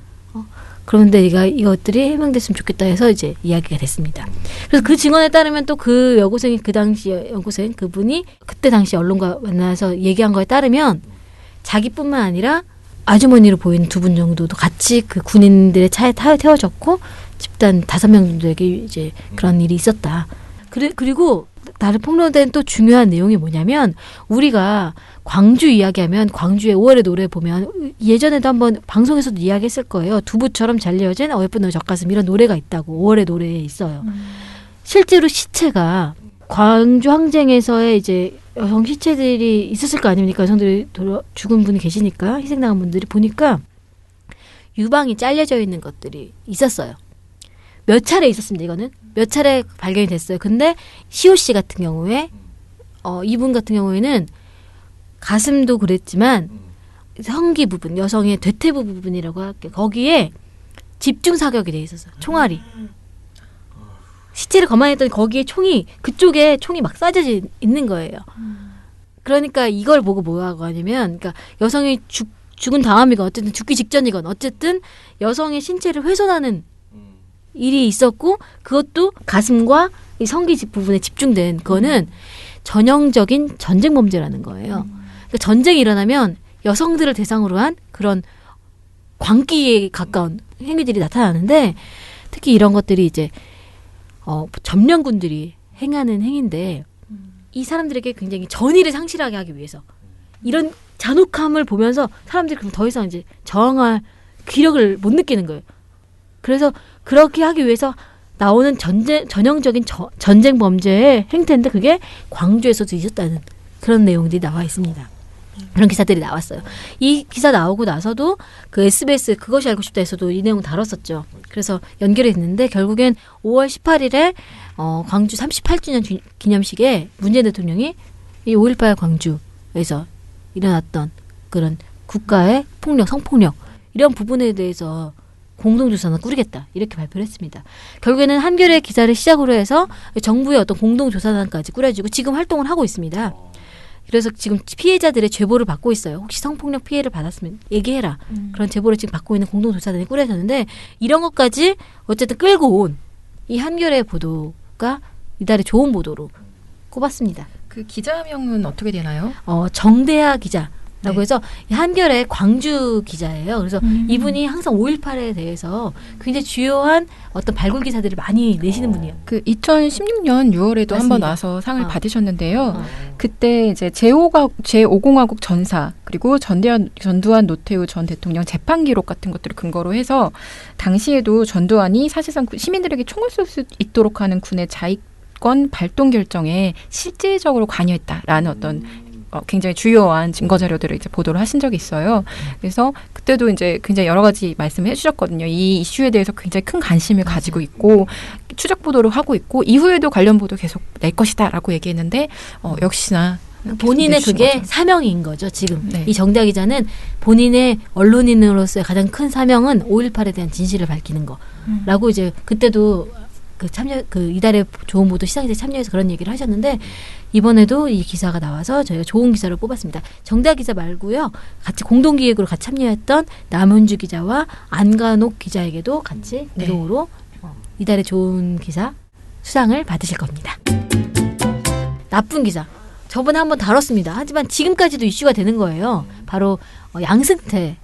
그런데 이것들이 해명됐으면 좋겠다 해서 이제 이야기가 됐습니다. 그래서 그 증언에 따르면 또 그 여고생이 그 당시 여고생 그분이 그때 당시 언론과 만나서 얘기한 거에 따르면 자기뿐만 아니라 아주머니로 보이는 2분 정도도 같이 그 군인들의 차에 태워졌고 집단 5명 정도에게 이제 그런 일이 있었다. 그리고 나를 폭로된 또 중요한 내용이 뭐냐면 우리가 광주 이야기하면 광주의 5월의 노래 보면 예전에도 한번 방송에서도 이야기했을 거예요. 두부처럼 잘려진 어여쁜 너 젖가슴 이런 노래가 있다고 5월의 노래에 있어요. 실제로 시체가 광주 항쟁에서의 이제 여성 시체들이 있었을 거 아닙니까? 여성들이 죽은 분이 계시니까 희생당한 분들이 보니까 유방이 잘려져 있는 것들이 있었어요. 몇 차례 있었습니다. 이거는 몇 차례 발견이 됐어요. 근데 시호 씨 같은 경우에 이분 같은 경우에는 가슴도 그랬지만 성기 부분, 여성의 대퇴부 부분이라고 할게요. 거기에 집중 사격이 돼 있었어요. 총알이. 시체를 거만했더니 거기에 그쪽에 총이 막 쏴져 있는 거예요. 그러니까 이걸 보고 뭐라고 하냐면, 그러니까 여성이 죽은 다음이건 어쨌든 죽기 직전이건 어쨌든 여성의 신체를 훼손하는 일이 있었고 그것도 가슴과 이 성기 부분에 집중된 그거는 전형적인 전쟁 범죄라는 거예요. 그러니까 전쟁이 일어나면 여성들을 대상으로 한 그런 광기에 가까운 행위들이 나타나는데 특히 이런 것들이 이제 점령군들이 행하는 행위인데 이 사람들에게 굉장히 전의를 상실하게 하기 위해서 이런 잔혹함을 보면서 사람들이 그럼 더 이상 이제 저항할 기력을 못 느끼는 거예요. 그래서 그렇게 하기 위해서 나오는 전형적인 전쟁 범죄의 행태인데 그게 광주에서도 있었다는 그런 내용들이 나와 있습니다. 그런 기사들이 나왔어요. 이 기사 나오고 나서도 그 SBS 그것이 알고 싶다에서도 이 내용 다뤘었죠. 그래서 연결이 됐는데 결국엔 5월 18일에 광주 38주년 기념식에 문재인 대통령이 이 5.18 광주에서 일어났던 그런 국가의 폭력, 성폭력 이런 부분에 대해서 공동조사는 꾸리겠다 이렇게 발표를 했습니다. 결국에는 한겨레 기사를 시작으로 해서 정부의 어떤 공동조사단까지 꾸려지고 지금 활동을 하고 있습니다. 그래서 지금 피해자들의 제보를 받고 있어요. 혹시 성폭력 피해를 받았으면 얘기해라. 그런 제보를 지금 받고 있는 공동조사단이 꾸려졌는데 이런 것까지 어쨌든 끌고 온 이 한겨레 보도가 이달의 좋은 보도로 꼽았습니다. 그 기자명은 어떻게 되나요? 정대하 기자라고 네. 해서 이 한겨레 광주 기자예요. 그래서 이분이 항상 5.18에 대해서 굉장히 주요한 어떤 발굴 기사들을 많이 내시는 분이에요. 그 2016년 6월에도 한번 맞습니다. 나와서 상을 받으셨는데요. 어. 그때 이제 제5공화국 전사 그리고 전두환 노태우 전 대통령 재판 기록 같은 것들을 근거로 해서 당시에도 전두환이 사실상 시민들에게 총을 쏠 수 있도록 하는 군의 자위권 발동 결정에 실질적으로 관여했다라는 어떤 굉장히 주요한 증거 자료들을 이제 보도를 하신 적이 있어요. 그래서 그때도 이제 굉장히 여러 가지 말씀을 해주셨거든요. 이 이슈에 대해서 굉장히 큰 관심을 가지고 있고 추적 보도를 하고 있고 이후에도 관련 보도 계속 낼 것이다라고 얘기했는데 역시나 본인의 계속 그게 내주신 거죠. 사명인 거죠. 지금 네. 이 정대하 기자는 본인의 언론인으로서의 가장 큰 사명은 5.18에 대한 진실을 밝히는 거라고 이제 그때도 이달의 좋은 보도 시상식에 참여해서 그런 얘기를 하셨는데 이번에도 이 기사가 나와서 저희가 좋은 기사를 뽑았습니다. 정대하 기자 말고요. 같이 공동기획으로 같이 참여했던 남은주 기자와 안간옥 기자에게도 같이 네. 공동으로 이달의 좋은 기사 수상을 받으실 겁니다. 나쁜 기사. 저번에 한번 다뤘습니다. 하지만 지금까지도 이슈가 되는 거예요. 바로 양승태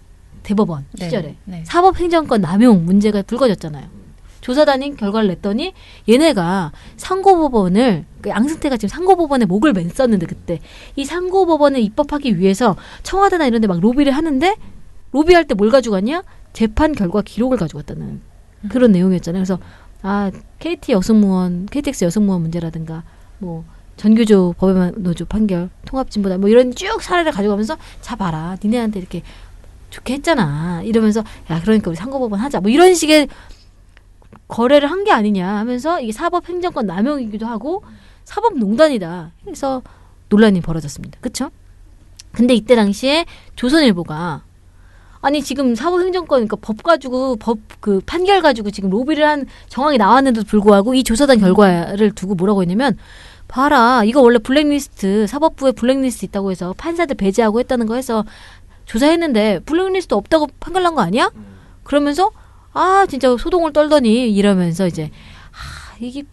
대법원 네. 시절에 네. 사법행정권 남용 문제가 불거졌잖아요. 조사단이 결과를 냈더니 얘네가 상고법원을 양승태가 지금 상고법원에 목을 맸었는데 그때 이 상고법원을 입법하기 위해서 청와대나 이런 데 막 로비를 하는데 로비할 때 뭘 가져갔냐? 재판 결과 기록을 가져갔다는 그런 내용이었잖아요. 그래서 KTX 여승무원 문제라든가 뭐 전교조 법외노조 판결 통합진보다 뭐 이런 쭉 사례를 가져가면서 자 봐라 니네한테 이렇게 좋게 했잖아 이러면서 야 그러니까 우리 상고법원 하자 뭐 이런 식의 거래를 한 게 아니냐 하면서 이게 사법행정권 남용이기도 하고 사법농단이다 해서 논란이 벌어졌습니다. 그렇죠? 근데 이때 당시에 조선일보가 아니 지금 사법행정권 그러니까 법 가지고 그 판결 가지고 지금 로비를 한 정황이 나왔는데도 불구하고 이 조사단 결과를 두고 뭐라고 했냐면 봐라 이거 원래 블랙리스트 사법부에 블랙리스트 있다고 해서 판사들 배제하고 했다는 거 해서 조사했는데 블랙리스트 없다고 판결 난 거 아니야? 그러면서 진짜 소동을 떨더니 이러면서 이제 이게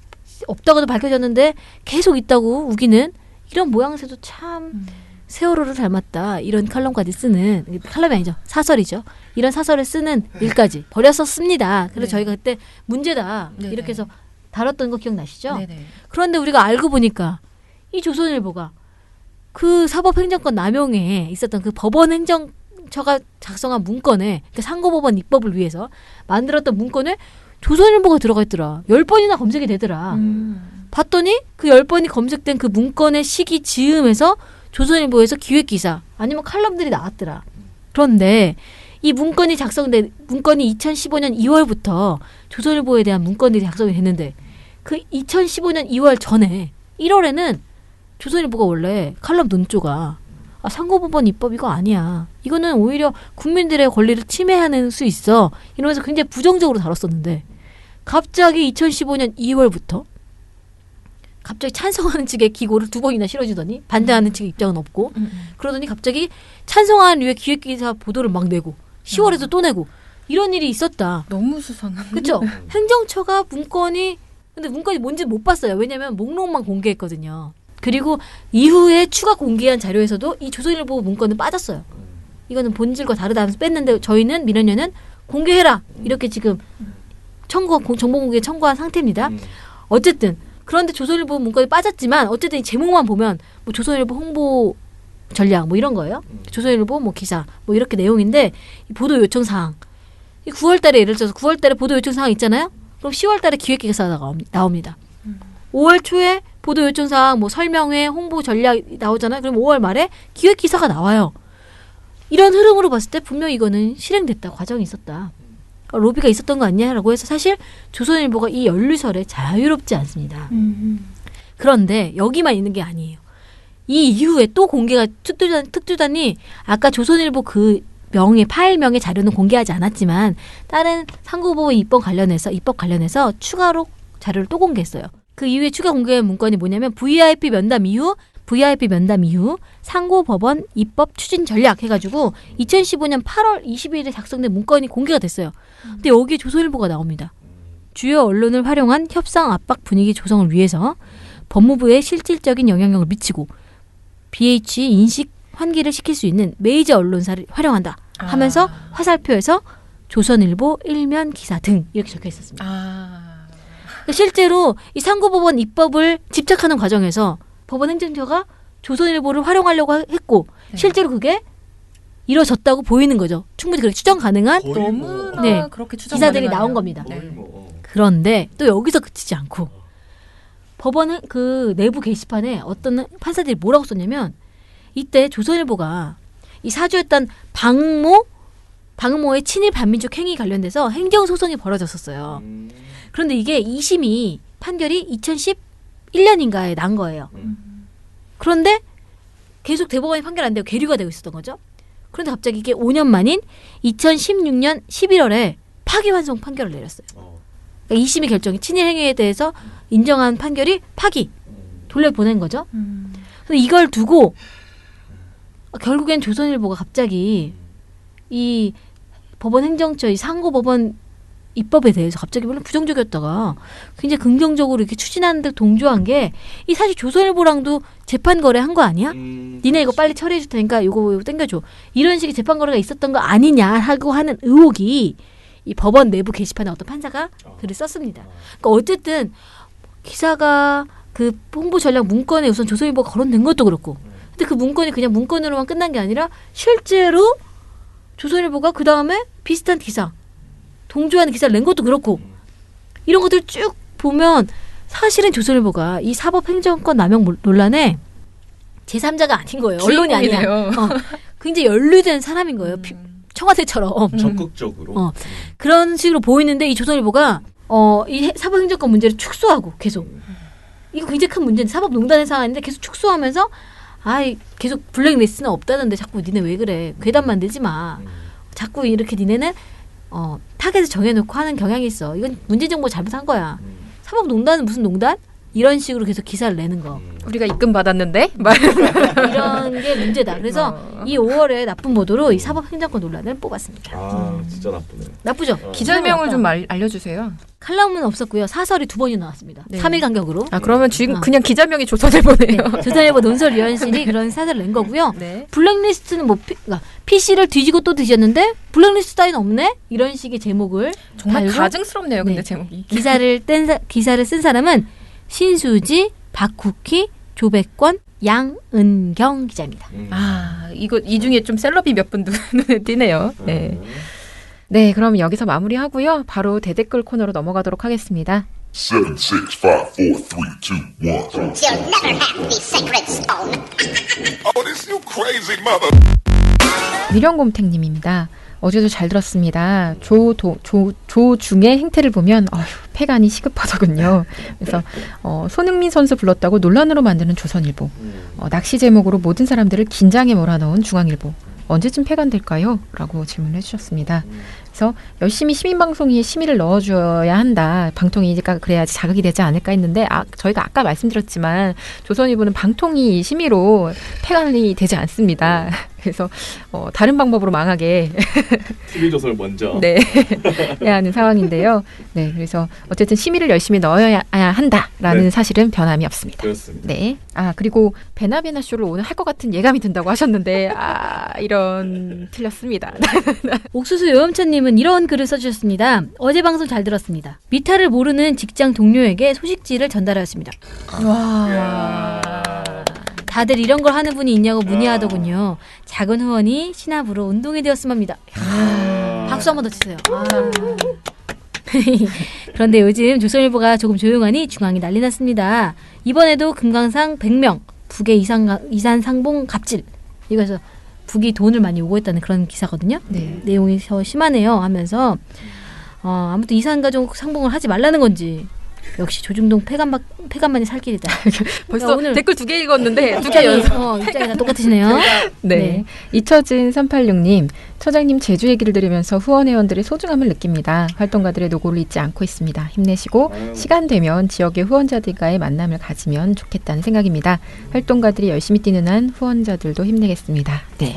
없다고도 밝혀졌는데 계속 있다고 우기는 이런 모양새도 참 세월호를 닮았다 이런 칼럼까지 쓰는 칼럼이 아니죠 사설이죠 이런 사설을 쓰는 일까지 벌였었습니다. 그래서 네. 저희가 그때 문제다 네네. 이렇게 해서 다뤘던 거 기억나시죠? 네네. 그런데 우리가 알고 보니까 이 조선일보가 그 사법행정권 남용에 있었던 그 법원 행정처가 작성한 문건에 그 상고법원 입법을 위해서 만들었던 문건에 조선일보가 들어가 있더라. 10번이나 검색이 되더라. 봤더니 그 10번이 검색된 그 문건의 시기 즈음에서 조선일보에서 기획기사 아니면 칼럼들이 나왔더라. 그런데 이 문건이 2015년 2월부터 조선일보에 대한 문건들이 작성이 됐는데 그 2015년 2월 전에 1월에는 조선일보가 원래 칼럼 논조가 상고법원 입법 이거 아니야. 이거는 오히려 국민들의 권리를 침해하는 수 있어. 이러면서 굉장히 부정적으로 다뤘었는데 갑자기 2015년 2월부터 갑자기 찬성하는 측의 기고를 2번이나 실어주더니 반대하는 측의 입장은 없고 그러더니 갑자기 찬성하는 류의 기획기사 보도를 막 내고 10월에도 또 내고 이런 일이 있었다. 너무 수상한. 그렇죠? 행정처가 근데 문건이 뭔지 못 봤어요. 왜냐하면 목록만 공개했거든요. 그리고 이후에 추가 공개한 자료에서도 이 조선일보 문건은 빠졌어요. 이거는 본질과 다르다 하면서 뺐는데 저희는 민원연은 공개해라. 이렇게 지금 정보공개 청구한 상태입니다. 어쨌든 그런데 조선일보 문건이 빠졌지만 어쨌든 이 제목만 보면 뭐 조선일보 홍보 전략 뭐 이런 거예요. 조선일보 뭐 기사 뭐 이렇게 내용인데 이 보도 요청 사항. 이 9월달에 예를 들어서 9월달에 보도 요청 사항 있잖아요. 그럼 10월달에 기획기사가 나옵니다. 5월 초에 보도 요청 사항 뭐 설명회 홍보 전략 나오잖아요. 그럼 5월 말에 기획기사가 나와요. 이런 흐름으로 봤을 때 분명히 이거는 실행됐다. 과정이 있었다. 로비가 있었던 거 아니냐라고 해서 사실 조선일보가 이 연루설에 자유롭지 않습니다. 그런데 여기만 있는 게 아니에요. 이 이후에 또 공개가 특조단이 아까 조선일보 그 파일명의 자료는 공개하지 않았지만 다른 상고법원 입법 관련해서 추가로 자료를 또 공개했어요. 그 이후에 추가 공개한 문건이 뭐냐면 VIP 면담 이후 상고법원 입법 추진 전략 해가지고 2015년 8월 22일에 작성된 문건이 공개가 됐어요. 근데 여기에 조선일보가 나옵니다. 주요 언론을 활용한 협상 압박 분위기 조성을 위해서 법무부에 실질적인 영향력을 미치고 BH 인식 환기를 시킬 수 있는 메이저 언론사를 활용한다 하면서 화살표에서 조선일보 일면 기사 등 이렇게 적혀 있었습니다. 그러니까 실제로 이 상고법원 입법을 집착하는 과정에서 법원 행정처가 조선일보를 활용하려고 했고 실제로 그게 이루어졌다고 보이는 거죠. 충분히 그렇게 추정 가능한 너무나 네, 그렇게 추정 기사들이 가능하네요. 나온 겁니다. 거의 뭐. 그런데 또 여기서 그치지 않고 법원은 그 내부 게시판에 어떤 판사들이 뭐라고 썼냐면 이때 조선일보가 이 사주였던 박모의 친일 반민족 행위 관련돼서 행정소송이 벌어졌었어요. 그런데 이게 2심이 판결이 2011년인가에 난 거예요. 그런데 계속 대법원이 판결 안 되고 계류가 되고 있었던 거죠. 그런데 갑자기 이게 5년 만인 2016년 11월에 파기환송 판결을 내렸어요. 그러니까 2심의 결정이 친일 행위에 대해서 인정한 판결이 돌려보낸 거죠. 그래서 이걸 두고 결국엔 조선일보가 갑자기 이 법원 행정처 이 상고법원 입법에 대해서 갑자기 물론 부정적이었다가 굉장히 긍정적으로 이렇게 추진하는 데 동조한 게 이 사실 조선일보랑도 재판 거래한 거 아니야? 니네 이거 빨리 처리해 줄 테니까 이거 땡겨줘. 이런 식의 재판 거래가 있었던 거 아니냐 하고 하는 의혹이 이 법원 내부 게시판에 어떤 판사가 글을 썼습니다. 그러니까 어쨌든 기사가 그 홍보 전략 문건에 우선 조선일보가 거론된 것도 그렇고 근데 그 문건이 그냥 문건으로만 끝난 게 아니라 실제로 조선일보가 그 다음에 비슷한 기사 동조하는 기사를 낸 것도 그렇고 이런 것들 쭉 보면 사실은 조선일보가 이 사법행정권 남용 논란에 제3자가 아닌 거예요. 언론이 아니야. 굉장히 연루된 사람인 거예요. 청와대처럼. 적극적으로. 그런 식으로 보이는데 이 조선일보가 이 사법행정권 문제를 축소하고 계속 이거 굉장히 큰 문제인데 사법농단의 상황인데 계속 축소하면서 계속 블랙리스트는 없다는데 자꾸 니네 왜 그래. 괴담 만들지 마. 자꾸 이렇게 니네는 타겟을 정해놓고 하는 경향이 있어. 이건 문제정보 잘못한 거야. 사법농단은 무슨 농단? 이런 식으로 계속 기사를 내는 거. 우리가 입금 받았는데 이런 게 문제다. 그래서 이 5월에 나쁜 보도로 이 사법행정권 논란을 뽑았습니다. 진짜 나쁘네. 나쁘죠? 기자명을 좀 알려주세요. 칼럼은 없었고요. 사설이 2번이 나왔습니다. 네. 3일 간격으로. 그러면 지금 그냥 기자명이 조선일보네요. 조선일보 논설위원실이 그런 사설을 낸 거고요. 네. 블랙리스트는 PC를 뒤지고 또 뒤졌는데 블랙리스트 따위는 없네? 이런 식의 제목을 정말 달고 가증스럽네요. 근데 네. 제목이. 기사를 쓴 사람은 신수지, 박국희, 조백권, 양은경 기자입니다. 이 중에 좀 셀럽이 몇 분 눈에 띄네요. 네. 네, 그럼 여기서 마무리하고요. 바로 대댓글 코너로 넘어가도록 하겠습니다. 7, 6, 5, 4, 3, 2, 1. You'll never have the sacred stone. Oh, this you crazy mother. 미령곰탱님입니다. 어제도 잘 들었습니다. 조중의 행태를 보면 폐간이 시급하더군요. 그래서 손흥민 선수 불렀다고 논란으로 만드는 조선일보. 낚시 제목으로 모든 사람들을 긴장에 몰아넣은 중앙일보. 언제쯤 폐간될까요? 라고 질문을 해주셨습니다. 그래서 열심히 시민방송에 심의를 넣어줘야 한다. 방통위가 그래야지 자극이 되지 않을까 했는데 저희가 아까 말씀드렸지만 조선일보는 방통위 심의로 폐간이 되지 않습니다. 그래서 다른 방법으로 망하게 TV조선을 먼저 네, 해야 하는 상황인데요. 네, 그래서 어쨌든 심의를 열심히 넣어야 한다라는 네. 사실은 변함이 없습니다. 그렇습니다. 네. 그리고 베나베나 쇼를 오늘 할 것 같은 예감이 든다고 하셨는데 이런 틀렸습니다. 옥수수 요염차님은 이런 글을 써주셨습니다. 어제 방송 잘 들었습니다. 미타를 모르는 직장 동료에게 소식지를 전달하였습니다. 와. 다들 이런 걸 하는 분이 있냐고 문의하더군요. 작은 후원이 신압으로 운동이 되었으면 합니다. 박수 한 번 더 치세요. 그런데 요즘 조선일보가 조금 조용하니 중앙이 난리 났습니다. 이번에도 금강산 100명, 북의 이산 상봉 갑질. 이거에서 북이 돈을 많이 요구했다는 그런 기사거든요. 네. 내용이 더 심하네요 하면서 아무튼 이산 가족 상봉을 하지 말라는 건지 역시 조중동 폐간만이 살 길이다. 벌써 오늘 댓글 2개 읽었는데 2개 연속. 입장이 다 똑같으시네요. 네. 네. 이처진 386님, 처장님 제주 얘기를 들으면서 후원회원들의 소중함을 느낍니다. 활동가들의 노고를 잊지 않고 있습니다. 힘내시고 시간 되면 지역의 후원자들과의 만남을 가지면 좋겠다는 생각입니다. 활동가들이 열심히 뛰는 한 후원자들도 힘내겠습니다. 네.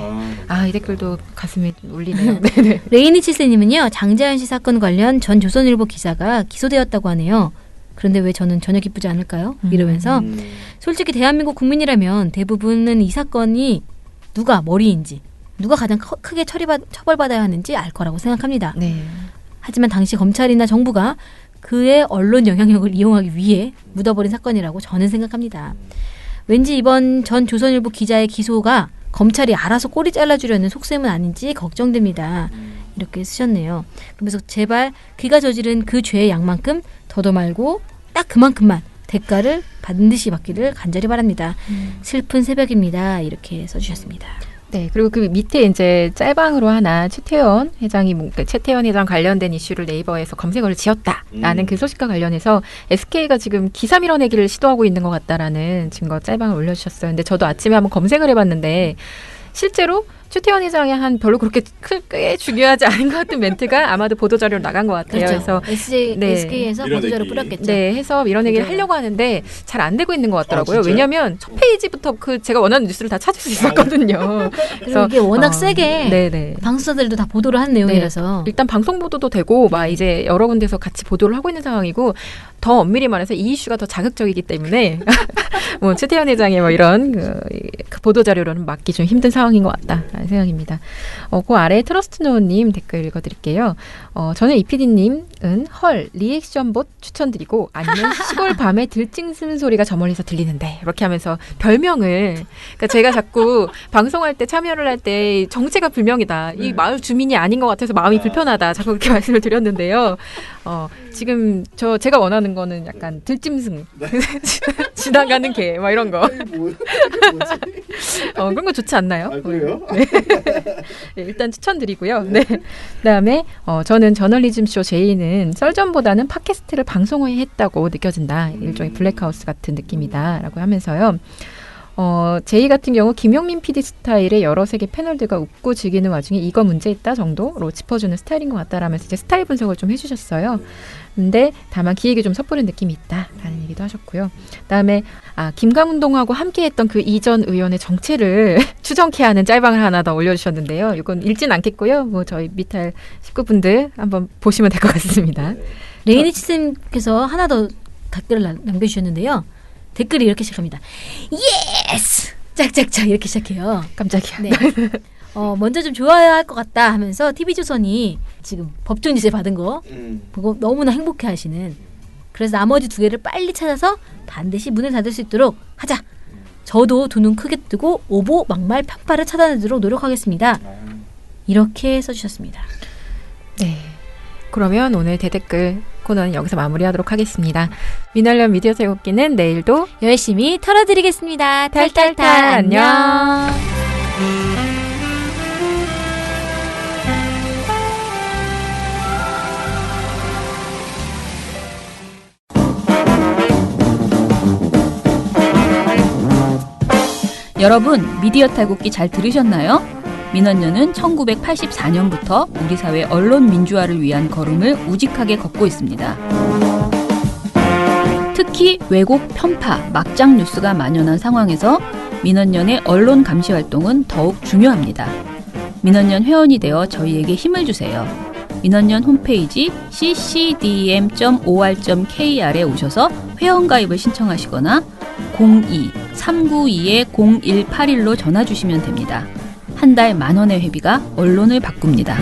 이 댓글도 가슴에 울리네요. 네네. 레이니치스님은요. 장자연 씨 사건 관련 전 조선일보 기자가 기소되었다고 하네요. 그런데 왜 저는 전혀 기쁘지 않을까요? 이러면서 솔직히 대한민국 국민이라면 대부분은 이 사건이 누가 머리인지 누가 가장 크게 처벌받아야 하는지 알 거라고 생각합니다. 네. 하지만 당시 검찰이나 정부가 그의 언론 영향력을 이용하기 위해 묻어버린 사건이라고 저는 생각합니다. 왠지 이번 전 조선일보 기자의 기소가 검찰이 알아서 꼬리 잘라주려는 속셈은 아닌지 걱정됩니다. 이렇게 쓰셨네요. 그러면서 제발 그가 저지른 그 죄의 양만큼 더도 말고 딱 그만큼만 대가를 반드시 받기를 간절히 바랍니다. 슬픈 새벽입니다. 이렇게 써주셨습니다. 네, 그리고 그 밑에 이제 짤방으로 하나 최태원 회장이 최태원 회장 관련된 이슈를 네이버에서 검색어를 지었다라는 그 소식과 관련해서 SK가 지금 기사 밀어내기를 시도하고 있는 것 같다라는 증거 짤방을 올려주셨어요. 근데 저도 아침에 한번 검색을 해봤는데 실제로 최태원 회장이 한 별로 그렇게 꽤 중요하지 않은 것 같은 멘트가 아마도 보도자료로 나간 것 같아요. 그렇죠. 그래서 SK에서 보도자료 뿌렸겠죠. 네, 해서 밀어내기를 하려고 하는데 잘 안 되고 있는 것 같더라고요. 왜냐하면 첫 페이지부터 제가 원하는 뉴스를 다 찾을 수 있었거든요. 그래서 이게 워낙 세게 네네. 방송사들도 다 보도를 한 내용이라서 일단 방송 보도도 되고 막 이제 여러 군데서 같이 보도를 하고 있는 상황이고 더 엄밀히 말해서 이 이슈가 더 자극적이기 때문에 뭐 최태원 회장의 뭐 이런 그 보도 자료로는 막기 좀 힘든 상황인 것 같다라는 생각입니다. 그 아래에 트러스트노우님 댓글 읽어드릴게요. 저는 이PD님은 헐 리액션봇 추천드리고 아니면 시골 밤에 들짐승 소리가 저 멀리서 들리는데 이렇게 하면서 별명을 그러니까 제가 자꾸 방송할 때 참여를 할 때 정체가 불명이다. 이 마을 주민이 아닌 것 같아서 마음이 불편하다. 자꾸 그렇게 말씀을 드렸는데요. 지금 제가 원하는 거는 약간 들짐승 지나가는 개 막 이런 거 그런 거 좋지 않나요? 그래요? 네. 네, 일단 추천드리고요. 네. 그다음에 저는 저널리즘 쇼 제이는 썰전보다는 팟캐스트를 방송에 했다고 느껴진다. 일종의 블랙하우스 같은 느낌이다라고 하면서요. 제이 같은 경우 김용민 PD 스타일의 여러 세계 패널들과 웃고 즐기는 와중에 이거 문제 있다 정도로 짚어주는 스타일인 것 같다라면서 이제 스타일 분석을 좀 해주셨어요. 근데 다만 기획에 좀 섣부른 느낌이 있다라는 얘기도 하셨고요. 그다음에 김강운동하고 함께했던 그 이전 의원의 정체를 추정케 하는 짤방을 하나 더 올려주셨는데요. 이건 읽진 않겠고요. 뭐 저희 미탈 식구분들 한번 보시면 될 것 같습니다. 레이니치스님께서 하나 더 댓글을 남겨주셨는데요. 댓글이 이렇게 시작합니다. 예스! 짝짝짝 이렇게 시작해요. 깜짝이야. 네. 먼저 좀 좋아야 할 것 같다 하면서 TV조선이 지금 법정 지시 받은 거 보고 너무나 행복해 하시는 그래서 나머지 2개를 빨리 찾아서 반드시 문을 닫을 수 있도록 하자. 저도 두 눈 크게 뜨고 오보, 막말, 편파를 차단하도록 노력하겠습니다. 이렇게 써주셨습니다. 네. 그러면 오늘 대댓글 코너는 여기서 마무리하도록 하겠습니다. 미날련 미디어 제국기는 내일도 열심히 털어드리겠습니다. 탈탈탈 안녕. 여러분, 미디어 탈곡기 잘 들으셨나요? 민원연은 1984년부터 우리 사회 언론 민주화를 위한 걸음을 우직하게 걷고 있습니다. 특히 왜곡, 편파, 막장 뉴스가 만연한 상황에서 민원연의 언론 감시 활동은 더욱 중요합니다. 민원연 회원이 되어 저희에게 힘을 주세요. 민원연 홈페이지 ccdm.or.kr에 오셔서 회원가입을 신청하시거나 02-392-0181로 전화 주시면 됩니다. 한 달 10,000원의 회비가 언론을 바꿉니다.